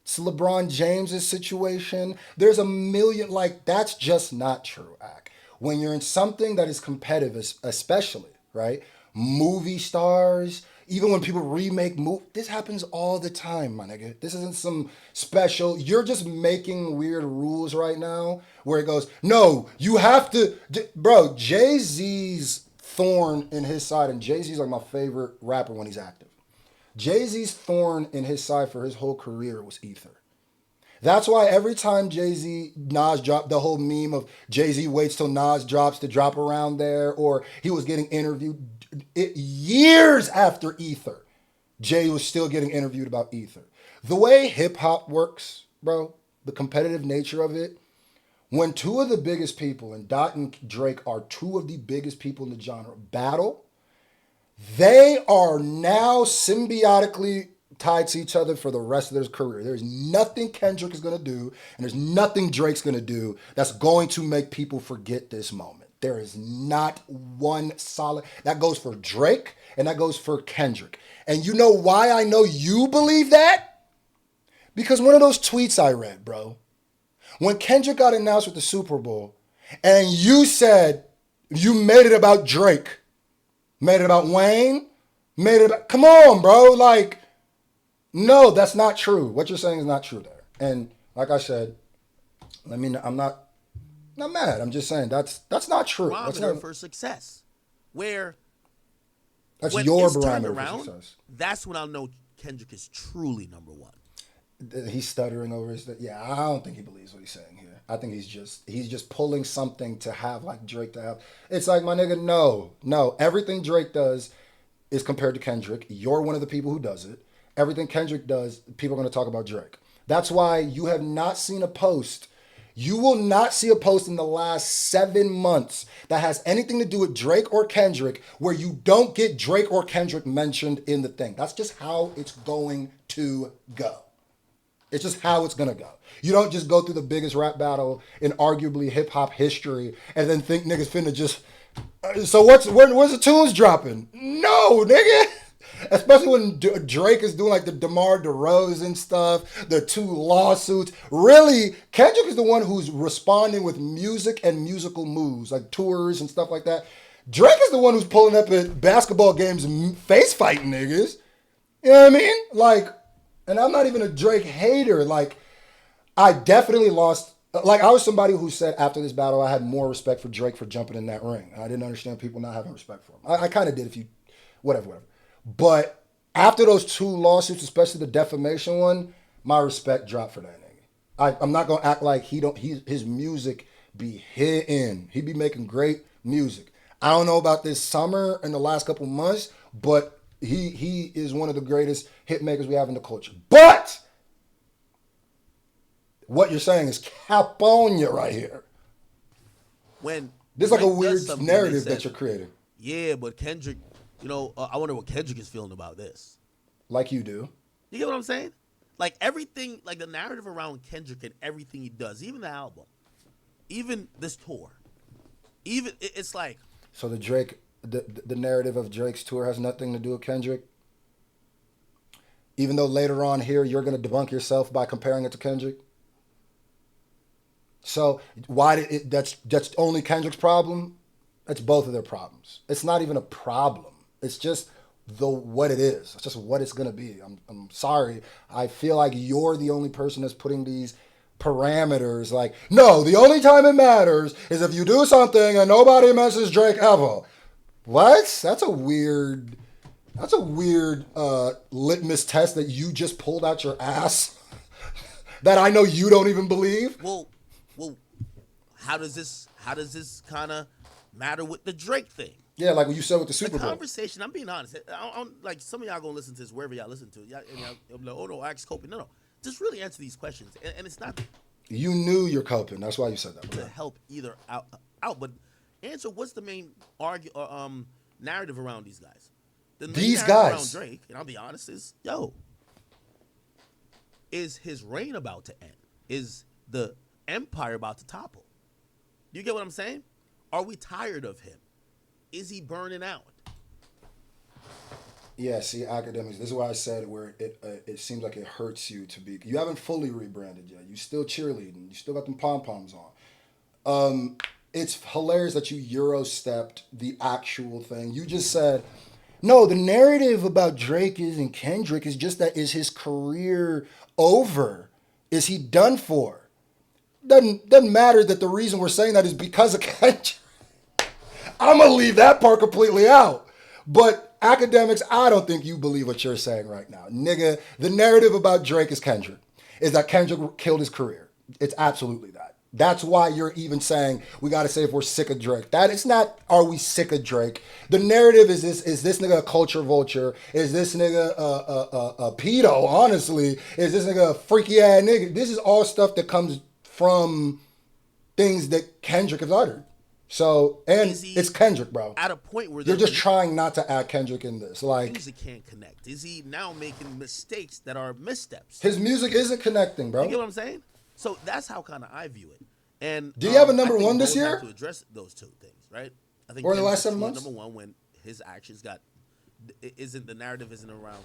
It's LeBron James's situation. There's a million, that's just not true, Ak. When you're in something that is competitive, especially, right? Movie stars... Even when people remake movies, this happens all the time, my nigga. This isn't some special. You're just making weird rules right now where it goes, no, you have to. Bro, Jay-Z's thorn in his side, and Jay-Z's like my favorite rapper when he's active. Jay-Z's thorn in his side for his whole career was Ether. That's why every time Nas dropped, the whole meme of Jay-Z waits till Nas drops to drop around there, or he was getting interviewed years after Ether, Jay was still getting interviewed about Ether. The way hip hop works, bro, the competitive nature of it, when two of the biggest people, and Dot and Drake are two of the biggest people in the genre, battle, they are now symbiotically tied to each other for the rest of their career. There's nothing Kendrick is going to do, and there's nothing Drake's going to do that's going to make people forget this moment. There is not one solid. That goes for Drake, and that goes for Kendrick. And you know why I know you believe that? Because one of those tweets I read, bro, when Kendrick got announced with the Super Bowl, and you said you made it about Drake, made it about Wayne, made it about... Come on, bro. No, that's not true. What you're saying is not true there. And like I said, I'm not mad. I'm just saying that's not true. Barometer That's not for success. Where that's when your it's turned barometer around, for success. that's when I'll know Kendrick is truly number one. He's stuttering over his... Yeah, I don't think he believes what he's saying here. I think he's just pulling something to have like Drake to have. It's like, my nigga, no. Everything Drake does is compared to Kendrick. You're one of the people who does it. Everything Kendrick does, people are going to talk about Drake. That's why you have not seen a post. You will not see a post in the last 7 months that has anything to do with Drake or Kendrick where you don't get Drake or Kendrick mentioned in the thing. That's just how it's going to go. It's just how it's going to go. You don't just go through the biggest rap battle in arguably hip-hop history and then think niggas finna just... So where's the tunes dropping? No, nigga. Especially when Drake is doing like the DeMar DeRozan stuff, the 2 lawsuits. Really, Kendrick is the one who's responding with music and musical moves, like tours and stuff like that. Drake is the one who's pulling up at basketball games face fighting niggas. You know what I mean? Like, and I'm not even a Drake hater. Like, I definitely lost. Like, I was somebody who said after this battle, I had more respect for Drake for jumping in that ring. I didn't understand people not having respect for him. I kind of did if you, whatever. But after those 2 lawsuits, especially the defamation one, my respect dropped for that nigga. I'm not going to act like his music be hitting. He be making great music. I don't know about this summer and the last couple months, but he is one of the greatest hit makers we have in the culture. But what you're saying is cap on you right here. When there's like a weird narrative that you're creating. Yeah, but Kendrick, I wonder what Kendrick is feeling about this. Like you do. You get what I'm saying? Like everything, like the narrative around Kendrick and everything he does, even the album, even this tour, even it's like. So the narrative of Drake's tour has nothing to do with Kendrick? Even though later on here you're going to debunk yourself by comparing it to Kendrick? So why did it? That's only Kendrick's problem. That's both of their problems. It's not even a problem. It's just what it is. It's just what it's gonna be. I'm sorry. I feel like you're the only person that's putting these parameters. Like, no, the only time it matters is if you do something and nobody mentions Drake ever. What? That's a weird litmus test that you just pulled out your ass. That I know you don't even believe. Well, how does this kind of matter with the Drake thing? Yeah, like what you said with the Super Bowl. The conversation, I'm being honest. Like some of y'all gonna listen to this wherever y'all listen to it. And y'all be like, oh no, ask coping. No. Just really answer these questions. And it's not. You knew you're coping. That's why you said that. To help either out. But answer what's the main narrative around these guys? These guys around Drake, and I'll be honest, is his reign about to end? Is the empire about to topple? Do you get what I'm saying? Are we tired of him? Is he burning out? Yeah, see, Akademkis, this is why I said where it seems like it hurts you to be. You haven't fully rebranded yet. You still cheerleading. You still got them pom-poms on. It's hilarious that you Euro-stepped the actual thing. You just said, no, the narrative about Drake and Kendrick is just that is his career over? Is he done for? Doesn't matter that the reason we're saying that is because of Kendrick. I'm going to leave that part completely out. But Akademkis, I don't think you believe what you're saying right now. Nigga, the narrative about Drake is Kendrick. Is that Kendrick killed his career. It's absolutely that. That's why you're even saying we got to say if we're sick of Drake. That it's not, are we sick of Drake? The narrative is this nigga a culture vulture? Is this nigga a pedo, honestly? Is this nigga a freaky ass nigga? This is all stuff that comes from things that Kendrick has uttered. So, and it's Kendrick, bro. At a point where you're just trying not to add Kendrick in this. Like, music can't connect. Is he now making mistakes that are missteps? His music isn't connecting, bro. You get what I'm saying? So that's how kind of I view it. And do you have a number one this year? To address those two things, right? I think or in the last 7 months. Number one, when his actions the narrative isn't around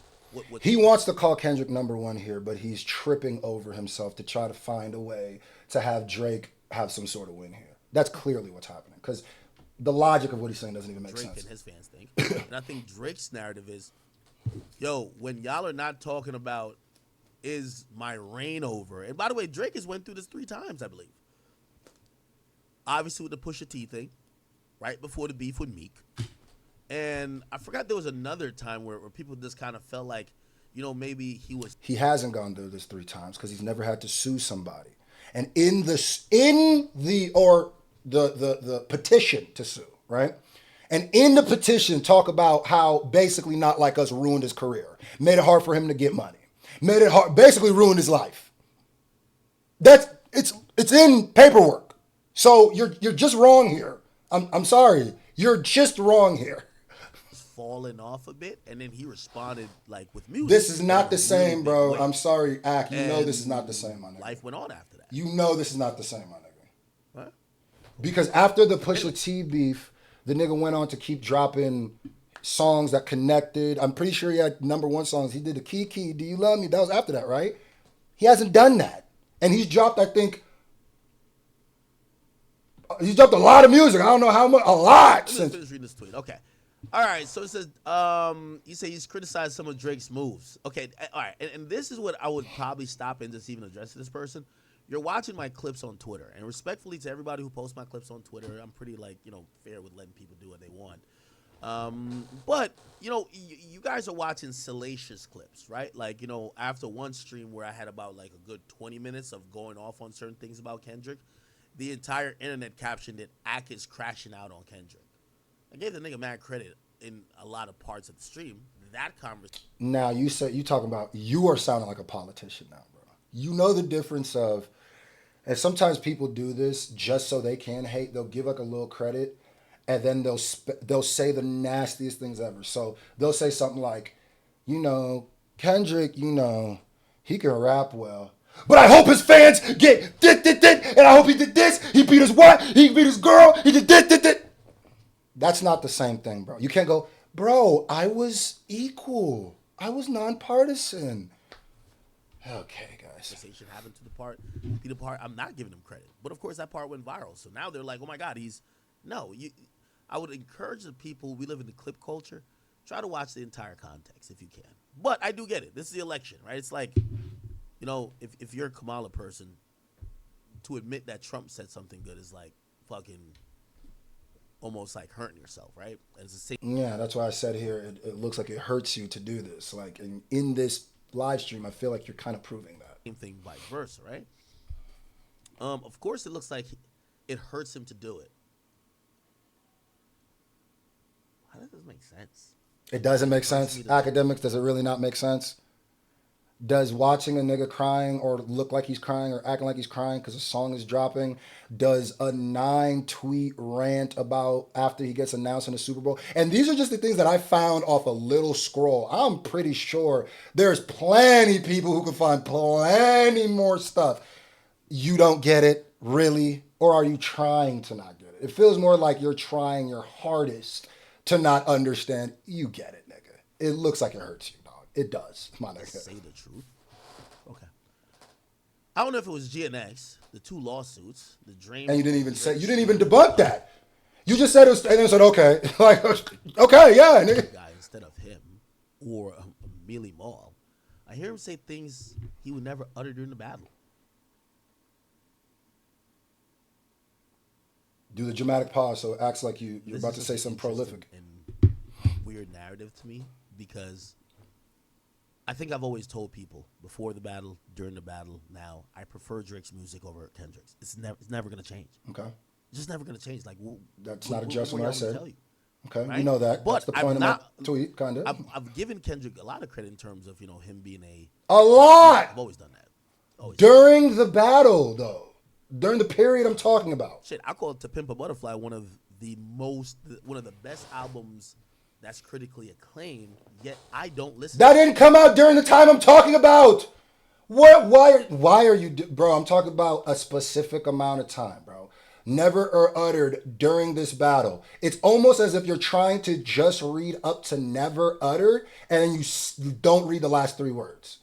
what he wants to call Kendrick number one here, but he's tripping over himself to try to find a way to have Drake have some sort of win here. That's clearly what's happening because the logic of what he's saying doesn't even make Drake sense. And his fans think, and I think Drake's narrative is, yo, when y'all are not talking about is my reign over. And by the way, Drake has went through this 3 times, I believe. Obviously with the Pusha T thing, right before the beef with Meek. And I forgot there was another time where people just kind of felt like, maybe he was. He hasn't gone through this 3 times because he's never had to sue somebody. And in the petition to sue, right? And in the petition, talk about how basically Not Like Us ruined his career, made it hard for him to get money, made it hard, basically ruined his life. It's in paperwork. So you're just wrong here. I'm sorry, you're just wrong here. Falling off a bit, and then he responded like with music. This is not the same, bro. I'm sorry, Ak. You know this is not the same, my nigga. Life went on after that. You know this is not the same, my nigga. What? Because after the Pusha T beef, the nigga went on to keep dropping songs that connected. I'm pretty sure he had #1 songs. He did the Kiki, Do You Love Me? That was after that, right? He hasn't done that. And he's dropped, I think, he's dropped a lot of music. I don't know how much, a lot. Let me finish reading this tweet. Okay. All right, so it says, you say he's criticized some of Drake's moves. Okay, all right, and this is what I would probably stop and just even address to this person. You're watching my clips on Twitter, and respectfully to everybody who posts my clips on Twitter, I'm pretty, fair with letting people do what they want. But, you guys are watching salacious clips, right? After one stream where I had about, a good 20 minutes of going off on certain things about Kendrick, the entire internet captioned it, Ak is crashing out on Kendrick. I gave the nigga mad credit in a lot of parts of the stream. That conversation. Now, you talking about, you are sounding like a politician now, bro. You know the difference of, and sometimes people do this just so they can hate. They'll give a little credit, and then they'll say the nastiest things ever. So they'll say something like, Kendrick, he can rap well. But I hope his fans get dit, and I hope he did this. He beat his wife. He beat his girl. He did dit. That's not the same thing, bro. You can't go, bro, I was equal. I was nonpartisan. Okay, guys. Conversation happened to the part I'm not giving him credit. But of course that part went viral. So now they're like, oh my God, I would encourage the people, we live in the clip culture, try to watch the entire context if you can. But I do get it. This is the election, right? It's like, if you're a Kamala person, to admit that Trump said something good is like fucking almost like hurting yourself, right? It's the same. Yeah, that's why I said here, it looks like it hurts you to do this. Like in this live stream, I feel like you're kind of proving that. Same thing vice versa, right? Of course it looks like it hurts him to do it. How does this make sense? It doesn't make sense. Akademks, does it really not make sense? Does watching a nigga crying or look like he's crying or acting like he's crying because a song is dropping, does a 9-tweet rant about after he gets announced in the Super Bowl? And these are just the things that I found off a little scroll. I'm pretty sure there's plenty people who can find plenty more stuff. You don't get it, really? Or are you trying to not get it? It feels more like you're trying your hardest to not understand. You get it, nigga. It looks like it hurts you. It does, my nigga. Say the truth. Okay. I don't know if it was GNX, the 2 lawsuits, the Dream. And you didn't even debunk that. You just said it was, and then said, okay. Like, okay, yeah, nigga. Guy instead of him, or Mealy Mall. I hear him say things he would never utter during the battle. Do the dramatic pause so it acts like you're about to say something prolific. And weird narrative to me, because I think I've always told people before the battle, during the battle, now I prefer Drake's music over Kendrick's. It's never gonna change. Okay. It's just never gonna change. Like that's not adjustment what I said. Tell you, okay, right? You know that. But that's the point of my tweet, kind of. I've given Kendrick a lot of credit in terms of him being a lot. I've always done that. During the battle, though, during the period I'm talking about. Shit, I call it "To Pimp a Butterfly" one of the best albums that's critically acclaimed, yet I don't listen. That didn't come out during the time I'm talking about. What? Why are you, bro? I'm talking about a specific amount of time, bro. Never or uttered during this battle. It's almost as if you're trying to just read up to never uttered, and you don't read the last 3 words.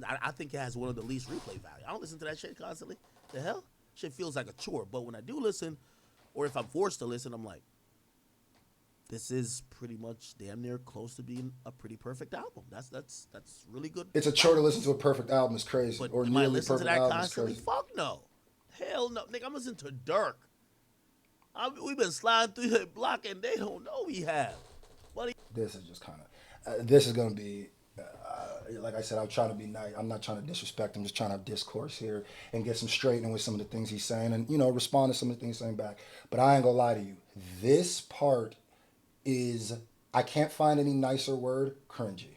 I think it has one of the least replay value. I don't listen to that shit constantly. The hell? Shit feels like a chore. But when I do listen, or if I'm forced to listen, I'm like, this is pretty much damn near close to being a pretty perfect album. That's really good. It's a chore to listen to a perfect album. It's crazy. But or am I nearly listening to perfect that album. constantly? Fuck no. Hell no. Nigga, I'm listening to Dirk. We've been sliding through the block and they don't know we have. Buddy. This is just kind of, this is going to be, like I said, I'm trying to be nice. I'm not trying to disrespect. I'm just trying to discourse here and get some straightening with some of the things he's saying and, respond to some of the things he's saying back. But I ain't going to lie to you. This part is, I can't find any nicer word, cringy.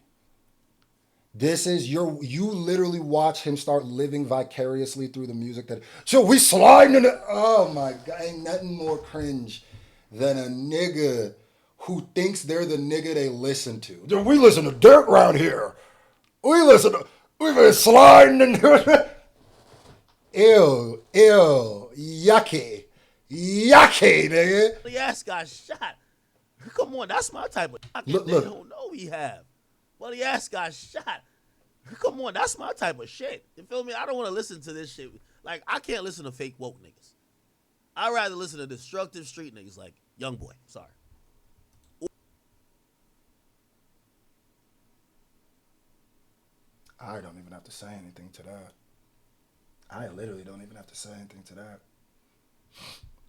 This is you literally watch him start living vicariously through the music so we sliding in it. Oh my God, ain't nothing more cringe than a nigga who thinks they're the nigga they listen to. We listen to Dirt around here. We've been sliding in Ew, yucky, nigga. The ass got shot. Come on, that's my type of Look, they look. don't know we have. Well, the ass got shot. Come on, that's my type of shit. You feel me? I don't want to listen to this shit. Like, I can't listen to fake woke niggas. I'd rather listen to destructive street niggas like Young Boy. Sorry. I don't even have to say anything to that. I literally don't even have to say anything to that.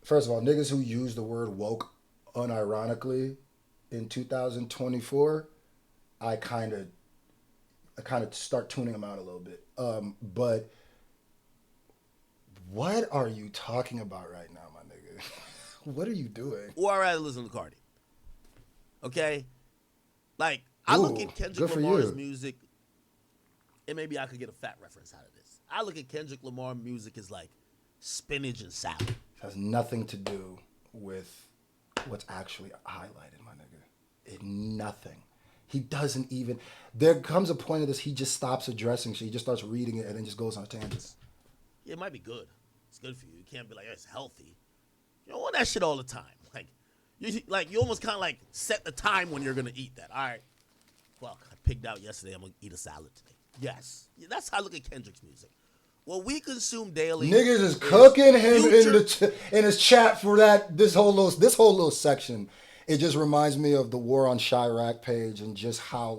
First of all, niggas who use the word woke unironically in 2024, I kind of start tuning them out a little bit. But what are you talking about right now, my nigga? What are you doing? Or I'd rather listen to Cardi. Okay? Like, I look at Kendrick Lamar's music, and maybe I could get a fat reference out of this. I look at Kendrick Lamar music as like spinach and salad. It has nothing to do with what's actually highlighted, my nigga. Nothing. He doesn't even. There comes a point of this, he just stops addressing shit. He just starts reading it and then just goes on a tangent. Yeah, it might be good. It's good for you. You can't be like, it's healthy. You don't want that shit all the time. You almost kind of like set the time when you're gonna eat that. All right. Fuck, I pigged out yesterday. I'm gonna eat a salad today. Yes, that's how I look at Kendrick's music. What we consume daily. Niggas is cooking him in his chat for that. This whole little section. It just reminds me of the War on Chirac page and just how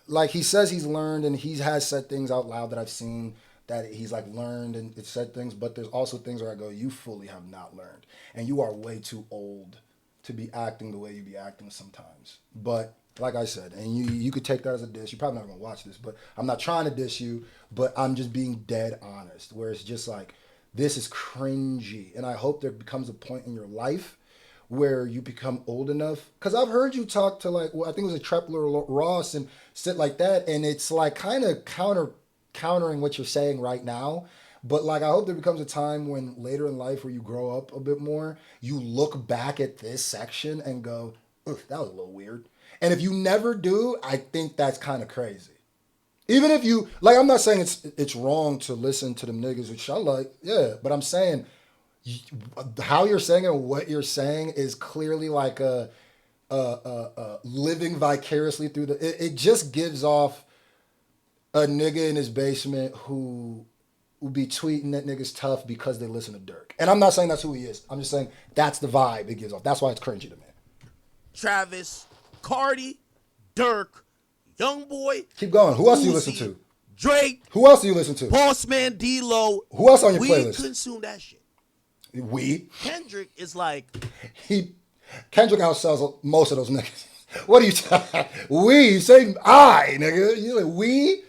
like he says he's learned and he has said things out loud that I've seen that he's like learned and it said things, but there's also things where I go, you fully have not learned and you are way too old to be acting the way you be acting sometimes. But like I said, and you could take that as a diss. You're probably not gonna watch this, but I'm not trying to diss you, but I'm just being dead honest. Where it's just like, this is cringy, and I hope there becomes a point in your life where you become old enough. Because I've heard you talk to I think it was a Trepler Ross and shit like that, and it's like kind of countering what you're saying right now. But like, I hope there becomes a time when later in life where you grow up a bit more, you look back at this section and go, ugh, that was a little weird. And if you never do, I think that's kind of crazy. Even if you, like, I'm not saying it's wrong to listen to them niggas, which I like, yeah, but I'm saying how you're saying it and what you're saying is clearly like a living vicariously through it just gives off a nigga in his basement who will be tweeting that nigga's tough because they listen to Dirk. And I'm not saying that's who he is. I'm just saying that's the vibe it gives off. That's why it's cringy to me. Travis, Cardi, Dirk, Young Boy. Keep going. Who else do you listen to? Drake. Who else do you listen to? Boss Man, D-Lo. Who else on your playlist? We consume that shit. We? Kendrick is like... Kendrick outsells most of those niggas. What are you talking? We? Say I, nigga. You like we?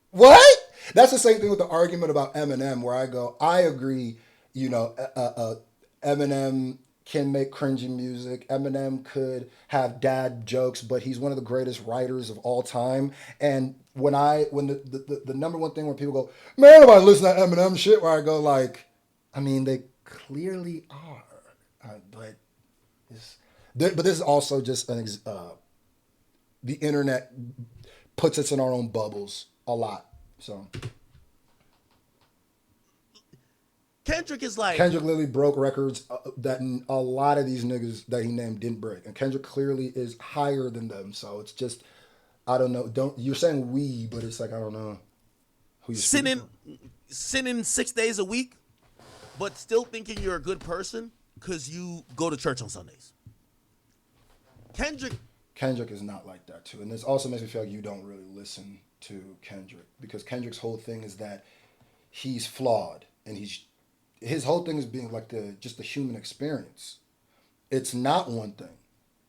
What? That's the same thing with the argument about Eminem, where I go, I agree, Eminem can make cringy music. Eminem could have dad jokes, but he's one of the greatest writers of all time. And when the number one thing where people go, man, nobody listen to Eminem shit, where I go like, I mean, they clearly are, but this is also just the internet puts us in our own bubbles a lot. So Kendrick is like... Kendrick literally broke records that a lot of these niggas that he named didn't break. And Kendrick clearly is higher than them. So it's just, I don't know. You're saying we, but it's like, I don't know who you're sinning 6 days a week, but still thinking you're a good person because you go to church on Sundays. Kendrick is not like that too. And this also makes me feel like you don't really listen to Kendrick, because Kendrick's whole thing is that he's flawed and his whole thing is being like just the human experience. It's not one thing.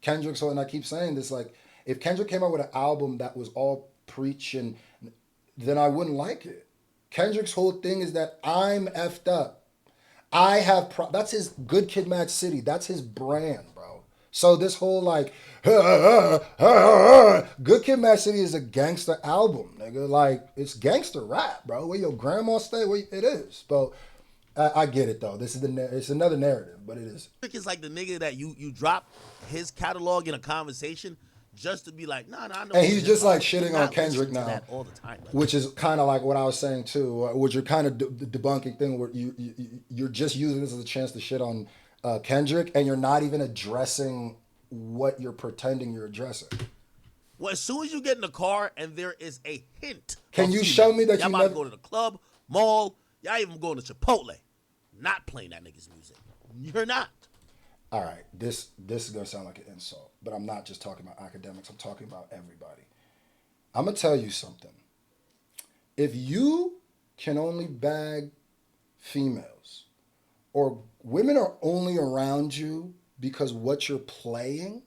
Kendrick's whole, and I keep saying this, like, if Kendrick came out with an album that was all preach, and then I wouldn't like it. Kendrick's whole thing is that I'm effed up. I have that's his Good Kid, Mad City. That's his brand, bro. So this whole like Good Kid, Mad City is a gangster album, nigga. Like, it's gangster rap, bro. Where your grandma stay, it is. But I get it though. It's another narrative, but it is. Kendrick is like the nigga that you drop his catalog in a conversation just to be like, nah, I know. And he's just like shitting on Kendrick now, that all the time, which is kind of like what I was saying too, which you're kind of debunking thing where you're just using this as a chance to shit on Kendrick, and you're not even addressing what you're pretending you're addressing. Well, as soon as you get in the car and there is a hint Can of you females, show me that y'all you about to never? go to the club, mall, y'all even going to Chipotle, not playing that nigga's music. You're not. All right, this is gonna sound like an insult, but I'm not just talking about academics. I'm talking about everybody. I'm gonna tell you something. If you can only bag females, or women are only around you because what you're playing,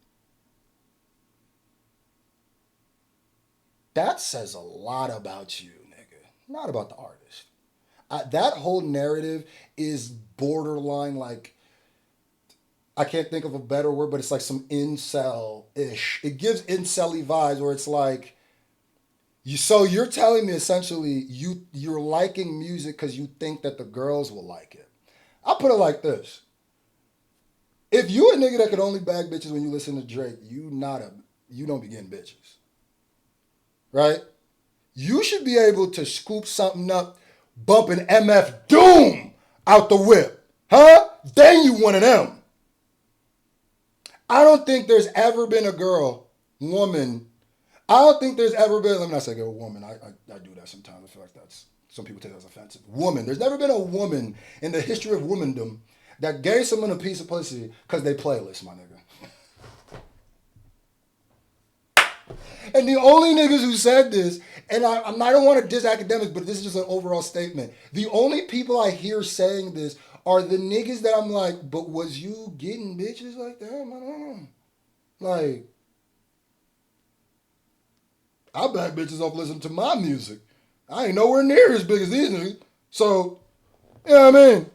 that says a lot about you, nigga. Not about the artist. That whole narrative is borderline like, I can't think of a better word, but it's like some incel-ish. It gives incel-y vibes where it's like, so you're telling me essentially you're liking music because you think that the girls will like it. I'll put it like this. If you a nigga that can only bag bitches when you listen to Drake, you don't be getting bitches. Right? You should be able to scoop something up, bumping MF Doom out the whip. Huh? Then you one of them. I don't think there's ever been a woman. I don't think there's ever been, let me not say a woman. I do that sometimes. I feel like some people take that as offensive. Woman. There's never been a woman in the history of womandom that gave someone a piece of pussy because they playlist, my nigga. And the only niggas who said this, and I don't want to diss academics, but this is just an overall statement. The only people I hear saying this are the niggas that I'm like, but was you getting bitches like that, man? Like, I back bitches off listening to my music. I ain't nowhere near as big as these niggas. So, you know what I mean?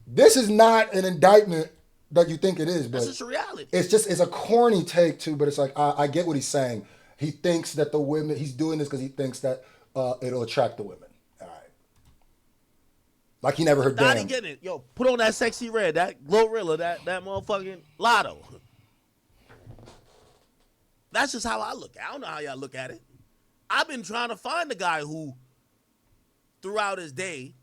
This is not an indictment that you think it is, but That's just a reality. it's a corny take too, but it's like, I get what he's saying. He thinks that he's doing this because he thinks that it'll attract the women. All right. Like he never heard Donnie damn. getting it. Yo, put on that sexy red, that Glorilla, that motherfucking Lotto. That's just how I look at it. I don't know how y'all look at it. I've been trying to find the guy who, throughout his day,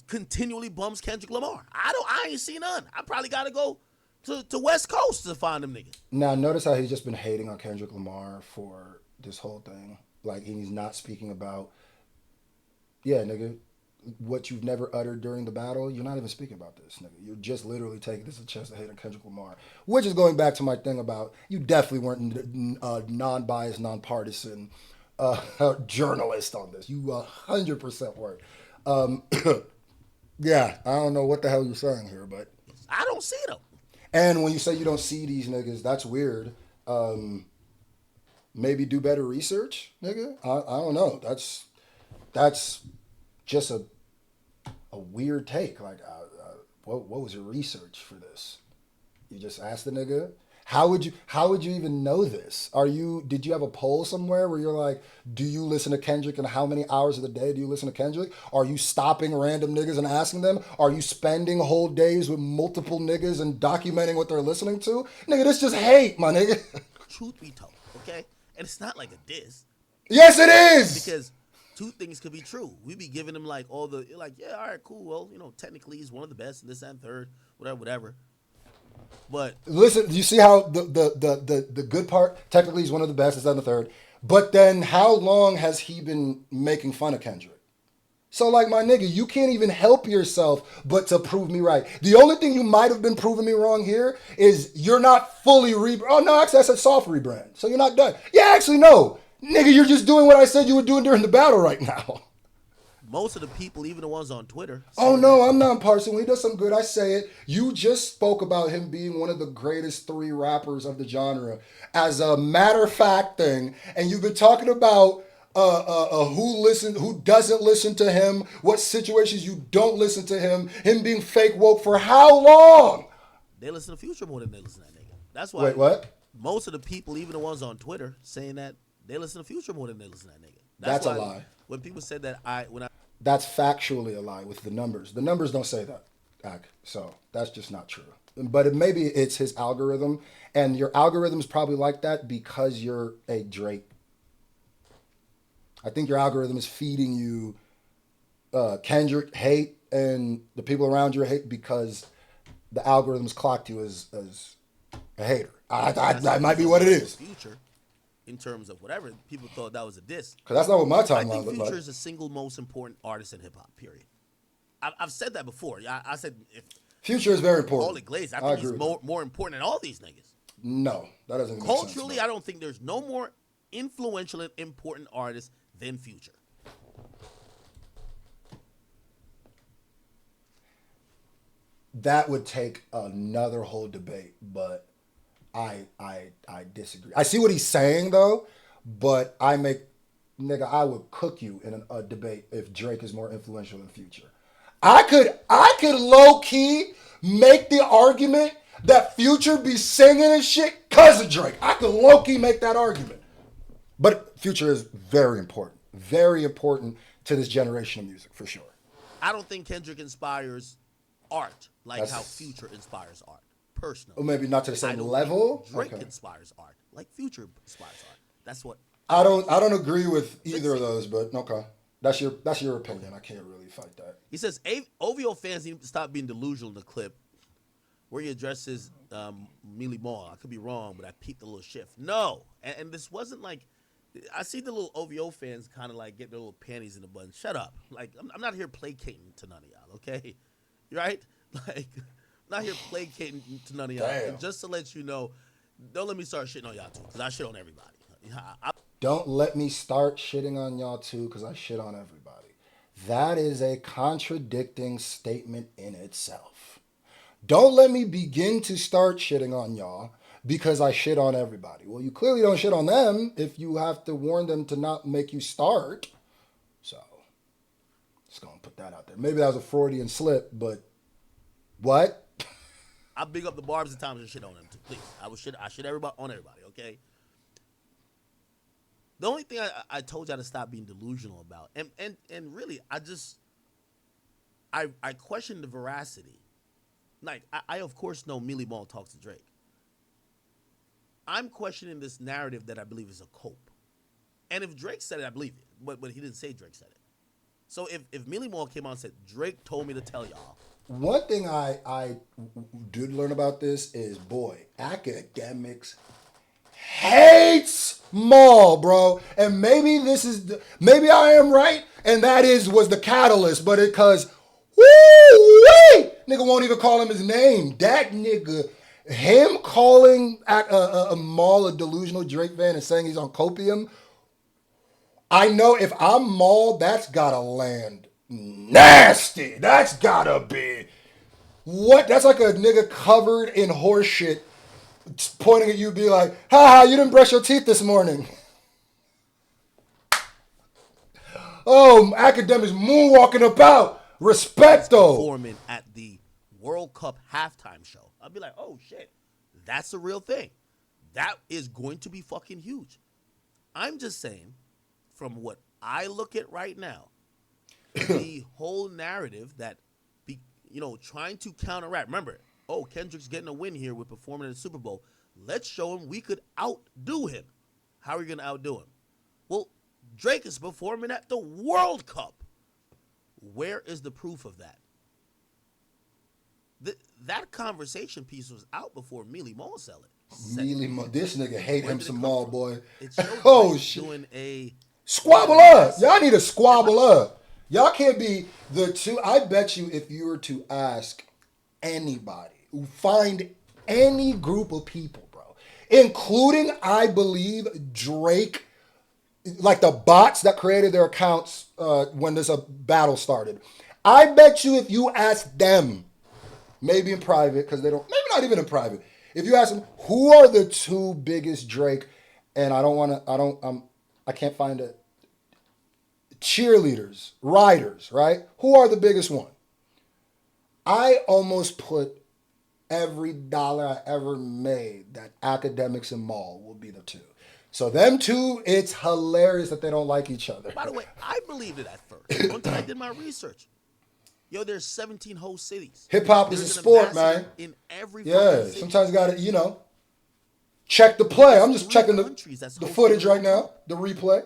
continually bumps Kendrick Lamar. I ain't seen none. I probably got to go to West Coast to find them niggas. Now, notice how he's just been hating on Kendrick Lamar for this whole thing. Like, he's not speaking about, yeah, nigga, what you've never uttered during the battle. You're not even speaking about this, nigga. You're just literally taking this as a chance to hate on Kendrick Lamar, which is going back to my thing about you definitely weren't non-biased, non-partisan journalist on this. You 100% weren't. Yeah, I don't know what the hell you're saying here, but I don't see them. and when you say you don't see these niggas, that's weird. Maybe do better research, nigga. I don't know. That's just a weird take. Like, what was your research for this? You just asked the nigga. How would you even know this? Did you have a poll somewhere where you're like, do you listen to Kendrick and how many hours of the day do you listen to Kendrick? Are you stopping random niggas and asking them? Are you spending whole days with multiple niggas and documenting what they're listening to? Nigga, this just hate, my nigga. Truth be told, okay? And it's not like a diss. Yes, it is. Because two things could be true. We be giving him like all the, like, yeah, all right, cool. Well, technically he's one of the best, and this and third, whatever. But listen, you see how the good part, technically he's one of the best, is on the third. But then how long has he been making fun of Kendrick? So like, my nigga, you can't even help yourself but to prove me right. The only thing you might have been proving me wrong here is you're not fully Oh no, actually that's a soft rebrand. So you're not done. Yeah, actually no. Nigga, you're just doing what I said you were doing during the battle right now. most of the people, even the ones on Twitter, Oh no, I'm not partisan. When he does something good, I say it. You just spoke about him being one of the greatest 3 rappers of the genre as a matter of fact thing, and you've been talking about who doesn't listen to him, what situations you don't listen to him being fake woke for how long? they listen to Future more than they listen to that nigga. That's why. Wait, what? Most of the people, even the ones on Twitter, saying that they listen to Future more than they listen to that nigga. That's why a lie. When people said that, That's factually a lie with the numbers. The numbers don't say that, Ak. So that's just not true. But maybe it's his algorithm, and your algorithm is probably like that because you're a Drake. I think your algorithm is feeding you Kendrick hate and the people around you hate because the algorithms clocked you as a hater. That's That what might be people what it thought of is. Future, in terms of whatever people thought that was a diss. Because that's not what my I timeline think looked Future like. is the single most important artist in hip hop. Period. I've said that before. I said if Future is very call important. it Glaze, I I think agree he's with that. more important than all these niggas. No, that doesn't make sense. Culturally, I don't think there's no more influential and important artist than Future. That would take another whole debate, but I disagree. I see what he's saying though, but I would cook you in a debate if Drake is more influential than Future. I could low key make the argument that Future be singing and shit cause of Drake. I could low key make that argument. But Future is very important to this generation of music for sure. I don't think Kendrick inspires art like how That's- Future inspires art. Personally, Or maybe not to the I same don't level. think Drake Okay. inspires art like Future inspires art. That's what. I don't agree with either of those, but okay. That's your opinion. I can't really fight that. He says OVO fans need to stop being delusional in the clip where he addresses Mealy Mall. I could be wrong, but I peeped a little shift. No, and this wasn't like I see the little OVO fans kind of like get their little panties in a bun. Shut up! Like I'm not here placating to none of y'all. Okay, you right? Like I'm not here placating to none of y'all. Damn. And just to let you know, don't let me start shitting on y'all too, because I shit on everybody. Don't let me start shitting on y'all too, because I shit on everybody. That is a contradicting statement in itself. Don't let me begin to start shitting on y'all because I shit on everybody. Well, you clearly don't shit on them if you have to warn them to not make you start. So, just gonna put that out there. Maybe that was a Freudian slip, but what? I big up the Barbs and Times and shit on them too. Please, I shit everybody on everybody. Okay. The only thing I told y'all to stop being delusional about, and really, I question the veracity. Like, I of course know Mealy Mall talks to Drake. I'm questioning this narrative that I believe is a cope. And if Drake said it, I believe it. But he didn't say Drake said it. So if Mealy Mall came out and said, Drake told me to tell y'all. One thing I did learn about this is, boy, Akademkis hates Maul, bro. And maybe maybe I am right, and was the catalyst, but because woo-wee, nigga won't even call him his name. That nigga, him calling a Maul a delusional Drake fan and saying he's on copium, I know if I'm Maul, that's gotta land nasty. That's gotta be what? That's like a nigga covered in horse shit pointing at you, be like, "Ha, you didn't brush your teeth this morning." Oh, Akademkis moonwalking about. Respect though. Performing at the World Cup halftime show. I'll be like, oh shit, that's a real thing. That is going to be fucking huge. I'm just saying, from what I look at right now, the whole narrative that, trying to counteract. Remember, Kendrick's getting a win here with performing in the Super Bowl. Let's show him we could outdo him. How are we going to outdo him? Well, Drake is performing at the World Cup. Where is the proof of that? That conversation piece was out before Mealy Mall said it. This nigga hate him some Maul, boy. It's Shit. doing a squabble up. Y'all need to squabble up. Y'all can't be the two. I bet you if you were to ask anybody, find any group of people, bro, including, I believe, Drake, like the bots that created their accounts when this battle started. I bet you if you ask them, maybe in private, because they don't, maybe not even in private, if you ask them, who are the two biggest Drake, and I can't find it, cheerleaders, riders, right? Who are the biggest one? I almost put every dollar I ever made that Akademkis and Maul will be the two. So them two, it's hilarious that they don't like each other. By the way, I believed it at first until I did my research. Yo, there's 17 whole cities. Hip hop is a There's an sport, man. ambassador in every Yeah, fucking city. sometimes you gotta, check the play. I'm just Three checking countries the that's hosting footage the right World now, the replay.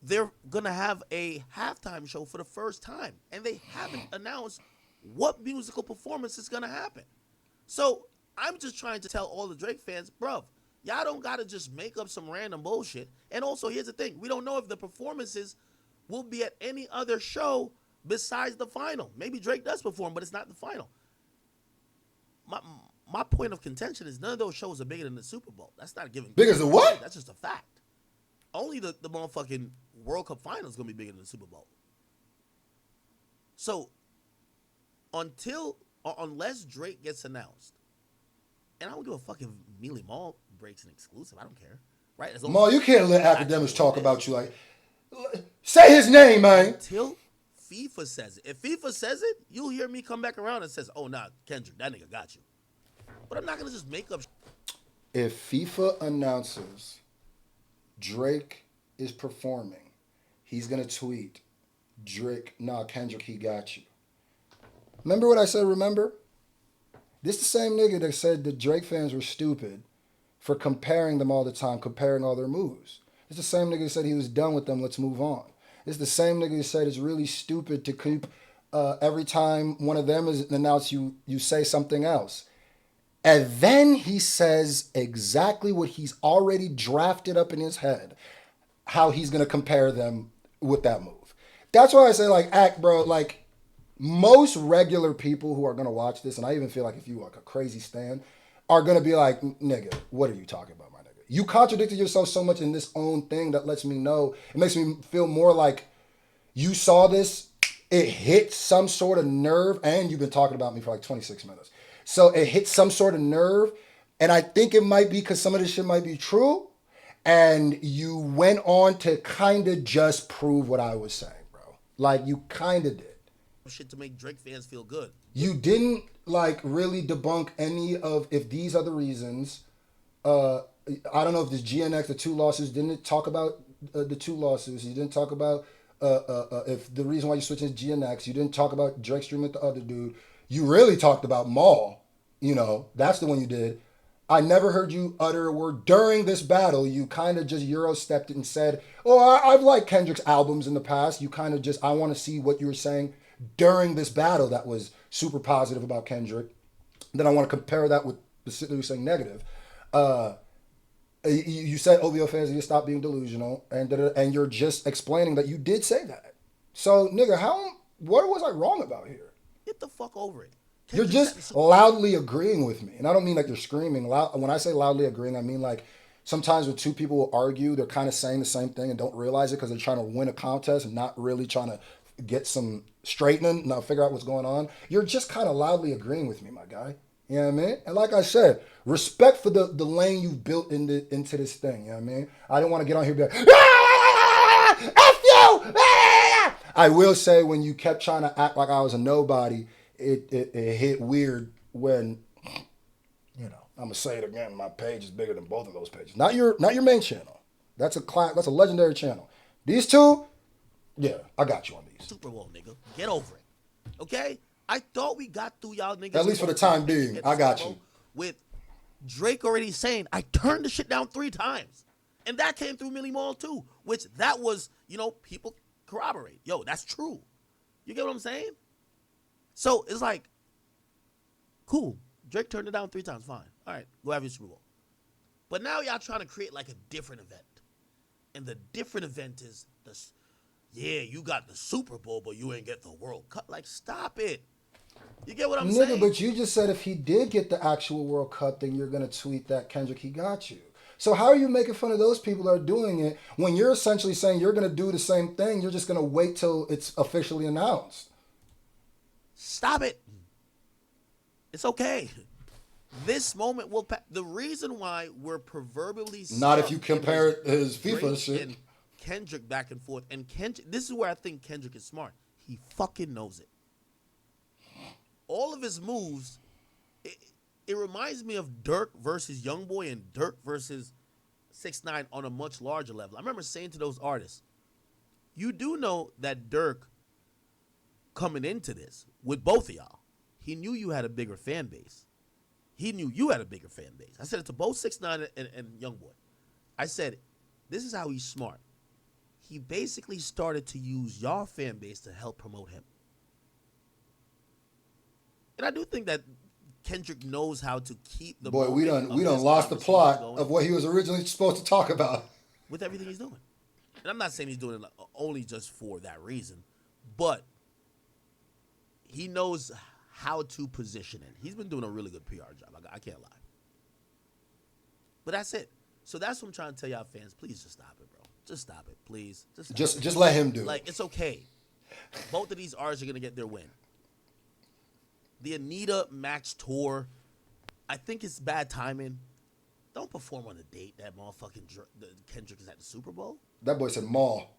They're gonna have a halftime show for the first time, and they haven't announced what musical performance is gonna happen. So I'm just trying to tell all the Drake fans, bruv, y'all don't gotta just make up some random bullshit. And also, here's the thing: we don't know if the performances will be at any other show besides the final. Maybe Drake does perform, but it's not the final. My point of contention is none of those shows are bigger than the Super Bowl. That's not giving. Bigger than what? That's just a fact. Only the motherfucking World Cup final is gonna be bigger than the Super Bowl. So unless Drake gets announced, and I don't give a fuck if Mealy Mall breaks an exclusive. I don't care, right? Maul, you can't let academics talk about you like. Say his name, man. Until FIFA says it. If FIFA says it, you'll hear me come back around and says, "Oh, nah, Kendrick, that nigga got you." But I'm not gonna just make up. If FIFA announces Drake is performing, he's gonna tweet, Drake, nah, Kendrick, he got you. Remember what I said, remember? This the same nigga that said the Drake fans were stupid for comparing them all the time, comparing all their moves. It's the same nigga that said he was done with them, let's move on. It's the same nigga that said it's really stupid to keep every time one of them is announced, you say something else. And then he says exactly what he's already drafted up in his head, how he's going to compare them with that move. That's why I say, like, act, bro, like, most regular people who are going to watch this, and I even feel like if you like a crazy stan, are going to be like, nigga, what are you talking about, my nigga? You contradicted yourself so much in this own thing that lets me know, it makes me feel more like you saw this, it hit some sort of nerve, and you've been talking about me for like 26 minutes. So it hit some sort of nerve, and I think it might be because some of this shit might be true, and you went on to kind of just prove what I was saying, bro. Like, you kind of did. Shit to make Drake fans feel good. You didn't, like, really debunk any of, if these are the reasons, I don't know if this GNX, the 2 lawsuits, didn't talk about the 2 lawsuits. You didn't talk about if the reason why you're switching is GNX. You didn't talk about Drake streaming with the other dude. You really talked about Maul. You know, that's the one you did. I never heard you utter a word during this battle. You kind of just Euro-stepped it and said, oh, I've liked Kendrick's albums in the past. You kind of just, I want to see what you were saying during this battle that was super positive about Kendrick. Then I want to compare that with specifically saying negative. You said OVO fans need to stop being delusional, and you're just explaining that you did say that. So, nigga, what was I wrong about here? Get the fuck over it. You're just loudly agreeing with me. And I don't mean like you're screaming. When I say loudly agreeing, I mean like sometimes when 2 people will argue, they're kind of saying the same thing and don't realize it because they're trying to win a contest and not really trying to get some straightening, not figure out what's going on. You're just kind of loudly agreeing with me, my guy. You know what I mean? And like I said, respect for the lane you've built into this thing. You know what I mean? I didn't want to get on here and be like, F you! I will say when you kept trying to act like I was a nobody, it hit weird when, you know, I'm gonna say it again. My page is bigger than both of those pages. Not your main channel. That's a legendary channel. These 2, yeah, I got you on these. Super Bowl, nigga. Get over it. Okay? I thought we got through y'all niggas. At least for the time being, I got you. With Drake already saying, I turned the shit down 3 times. And that came through Millie Mall too. Which that was, you know, people corroborate. Yo, that's true. You get what I'm saying? So it's like, cool. Drake turned it down 3 times. Fine. All right, go have your Super Bowl. But now y'all trying to create like a different event. And the different event is this. Yeah, you got the Super Bowl, but you ain't get the World Cup. Like, stop it. You get what I'm saying? Nigga, but you just said if he did get the actual World Cup, then you're going to tweet that Kendrick, he got you. So how are you making fun of those people that are doing it when you're essentially saying you're going to do the same thing? You're just going to wait till it's officially announced. Stop it. It's okay. This moment will pass. The reason why we're proverbially not if you compare his FIFA shit. And Kendrick back and forth. And Kendrick, this is where I think Kendrick is smart. He fucking knows it. All of his moves, it reminds me of Dirk versus Youngboy and Dirk versus 6ix9ine on a much larger level. I remember saying to those artists, you do know that Dirk coming into this with both of y'all, he knew you had a bigger fan base. He knew you had a bigger fan base. I said it to both 6ix9ine and Youngboy. I said, this is how he's smart. He basically started to use your fan base to help promote him. And I do think that Kendrick knows how to keep the Boy, we moment done of we done his lost the conversation plot going of what he was originally supposed to talk about. with everything he's doing. And I'm not saying he's doing it only just for that reason, but he knows how to position it. He's been doing a really good PR job. I can't lie. But that's it. So that's what I'm trying to tell y'all fans. Please just stop it, bro. Just stop it, please. Just stop it. Just let him do Like, it. it's okay. Both of these artists are going to get their win. The Anita Max tour, I think it's bad timing. Don't perform on a date that Kendrick is at the Super Bowl. That boy said mall.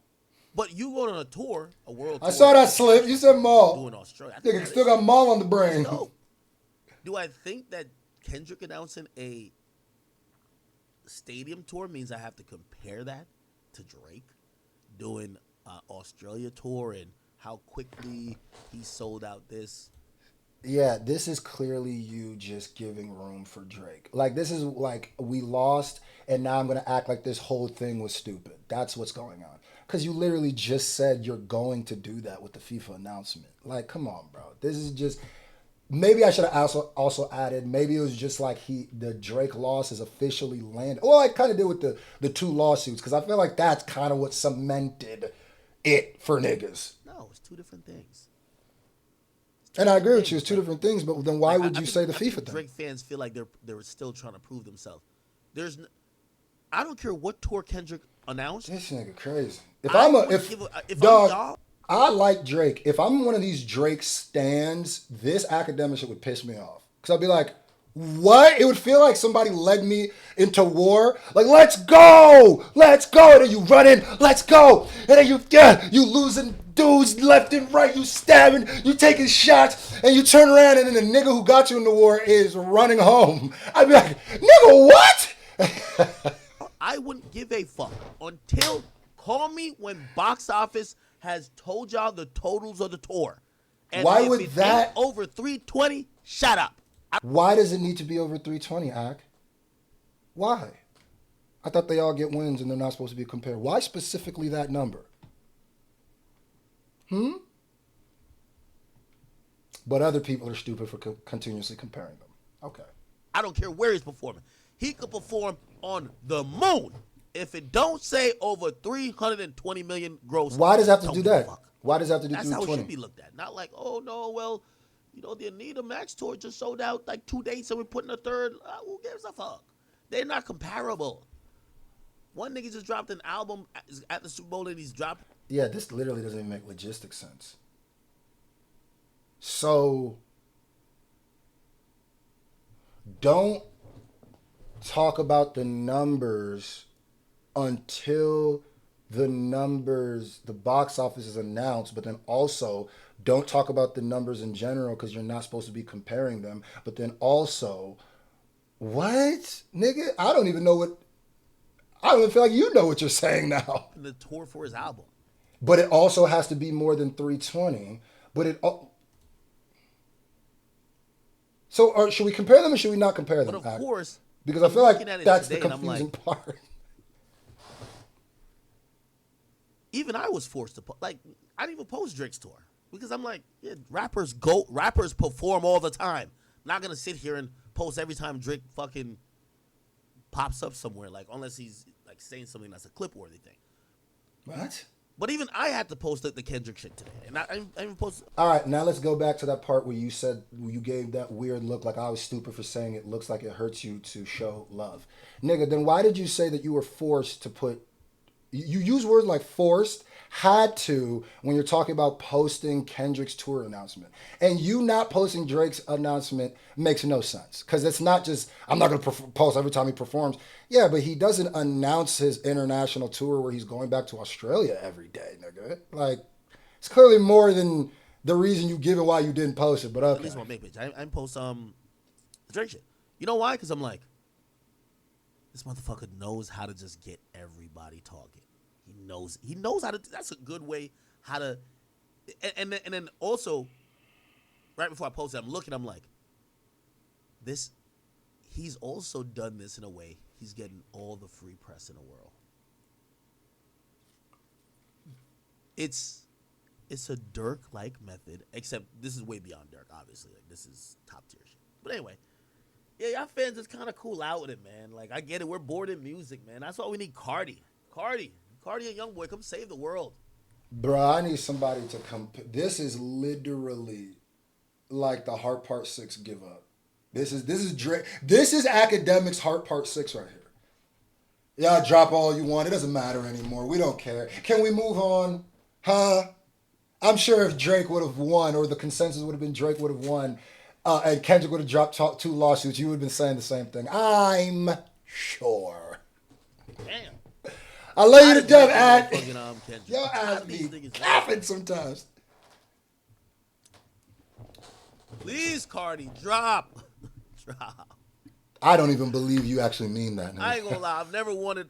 But you going on a tour, a world tour. I saw that slip. You said mall. Doing Australia. I think Nigga that still is got mall on the brain. dope. Do I think that Kendrick announcing a stadium tour means I have to compare that to Drake doing Australia tour and how quickly he sold out this? Yeah, this is clearly you just giving room for Drake. Like, this is like we lost, and now I'm going to act like this whole thing was stupid. That's what's going on. Because you literally just said you're going to do that with the FIFA announcement. Like, come on, bro. This is just. Maybe I should have also added. Maybe it was just like the Drake loss is officially landed. Well, I kind of did with the two lawsuits because I feel like that's kind of what cemented it for niggas. No, it's two different things. And I agree with you. It's two different things. But then why would you say the I FIFA think thing? Drake fans feel like they're still trying to prove themselves. I don't care what tour Kendrick announced. This nigga crazy. if I'm dog, y'all, I like Drake. If I'm one of these Drake stans, this academic shit would piss me off. Because I'd be like, what? It would feel like somebody led me into war. Like, let's go! Let's go! And then you run in, let's go! And then you losing dudes left and right, you stabbing, you taking shots, and you turn around and then the nigga who got you in the war is running home. I'd be like, nigga, what? I wouldn't give a fuck until call me when box office has told y'all the totals of the tour. And Why if would it that- ain't over 320? Shut up. Why does it need to be over 320, Ak? Why? I thought they all get wins and they're not supposed to be compared. Why specifically that number? But other people are stupid for continuously comparing them. Okay. I don't care where he's performing. He could perform on the moon. If it don't say over 320 million gross, Why does it have to don't do give a that? fuck. Why does it have to do That's how it 320? should be looked at. Not like, oh no, well, the Anita Max tour just sold out like 2 days, and we're putting a third. Who gives a fuck? They're not comparable. One nigga just dropped an album at the Super Bowl, and he's dropped. Yeah, this literally doesn't even make logistic sense. So, don't talk about the numbers until the box office is announced, but then also don't talk about the numbers in general because you're not supposed to be comparing them. But then also, what? Nigga, I don't even feel like you know what you're saying now. The tour for his album. But it also has to be more than 320. So should we compare them or should we not compare them? But of course, because I feel looking like at it that's the today and I'm confusing like, part. even I was forced to I didn't even post Drake's tour because I'm like, yeah, rappers perform all the time. I'm not gonna sit here and post every time Drake fucking pops up somewhere, like unless he's like saying something that's a clip worthy thing. What? But even I had to post the Kendrick shit today, and I even posted. All right, now let's go back to that part where you said you gave that weird look like I was stupid for saying it looks like it hurts you to show love. Nigga, then why did you say that you were forced to put... You use words like forced, had to, when you're talking about posting Kendrick's tour announcement. And you not posting Drake's announcement makes no sense. Because it's not just, I'm not going to post every time he performs. Yeah, but he doesn't announce his international tour where he's going back to Australia every day, nigga. Like, it's clearly more than the reason you give it why you didn't post it, but okay. At least one make page. I didn't post Drake shit. You know why? Because I'm like, this motherfucker knows how to just get everybody talking. He knows how to. That's a good way how to. And then also, right before I posted, I'm like, this. He's also done this in a way. He's getting all the free press in the world. It's It's a Dirk-like method, except this is way beyond Dirk, obviously. Like, this is top-tier shit. But anyway, yeah, y'all fans just kind of cool out with it, man. Like, I get it. We're bored in music, man. That's why we need Cardi. Cardi and Youngboy, come save the world. Bruh, I need somebody to come. This is literally like the Heart Part 6 give up. This is Drake. This is Akademkis Heart Part 6 right here. Y'all drop all you want. It doesn't matter anymore. We don't care. Can we move on? Huh? I'm sure if Drake would have won, or the consensus would have been Drake would have won, and Kendrick would have dropped 2 lawsuits, you would have been saying the same thing. I'm sure. Damn. I love you to death, Ad. Kendrick. Your ass be laughing sometimes. Please, Cardi, drop. Drop. I don't even believe you actually mean that. I ain't gonna lie. I've never wanted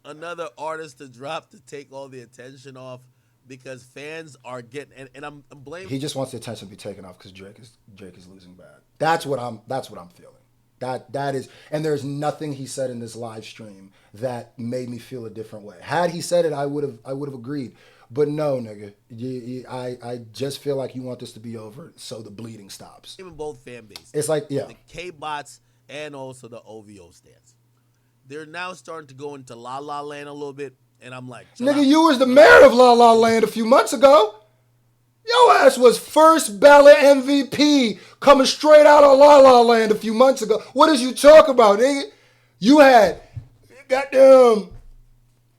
another artist to drop to take all the attention off because fans are getting and I'm blaming. He just wants the attention to be taken off because Drake is losing bad. That's what I'm feeling. That is, and there's nothing he said in this live stream that made me feel a different way. Had he said it, I would have agreed. But no, nigga, I just feel like you want this to be over so the bleeding stops. Even both fan bases. It's like, yeah. The K-bots and also the OVO stands. They're now starting to go into La La Land a little bit, and I'm like, nigga, you was the mayor of La La Land a few months ago. Your ass was first ballot MVP coming straight out of La La Land a few months ago. What did you talk about, nigga? You had goddamn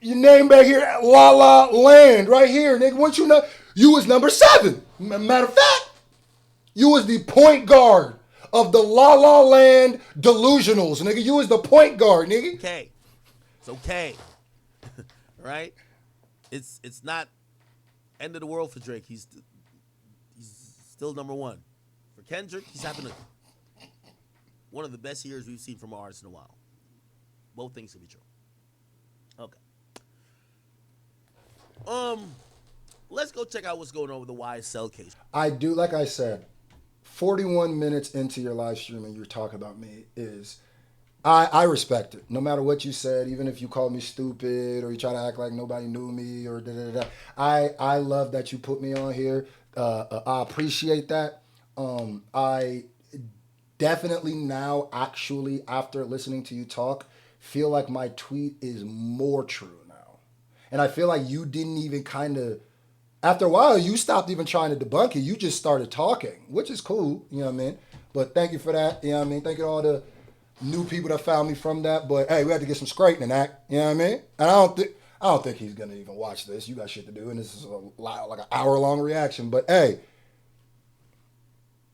your name back here at La La Land right here, nigga. Once you know, you was number 7. Matter of fact, you was the point guard of the La La Land Delusionals, nigga. You was the point guard, nigga. Okay. It's okay. Right? It's not end of the world for Drake. He's still number 1. For Kendrick, he's having one of the best years we've seen from an artist in a while. Both things can be true. Okay. Let's go check out what's going on with the YSL case. I do, like I said, 41 minutes into your live stream and you're talking about me is, I respect it. No matter what you said, even if you called me stupid or you try to act like nobody knew me or da-da-da-da. I love that you put me on here. I appreciate that. I definitely now, actually, after listening to you talk, feel like my tweet is more true now. And I feel like you didn't even kind of, after a while, you stopped even trying to debunk it. You just started talking, which is cool, you know what I mean? But thank you for that, you know what I mean? Thank you to all the new people that found me from that. But hey, we had to get some straightening act, you know what I mean? And I don't think he's gonna even watch this. You got shit to do, and this is like an hour-long reaction. But hey,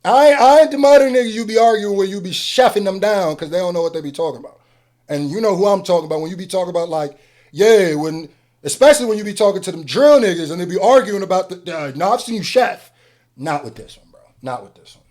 I ain't the mother niggas you be arguing with. You be chefing them down because they don't know what they be talking about. And you know who I'm talking about when you be talking about like, yeah, especially when you be talking to them drill niggas and they be arguing about no, I've seen you chef. Not with this one, bro. Not with this one.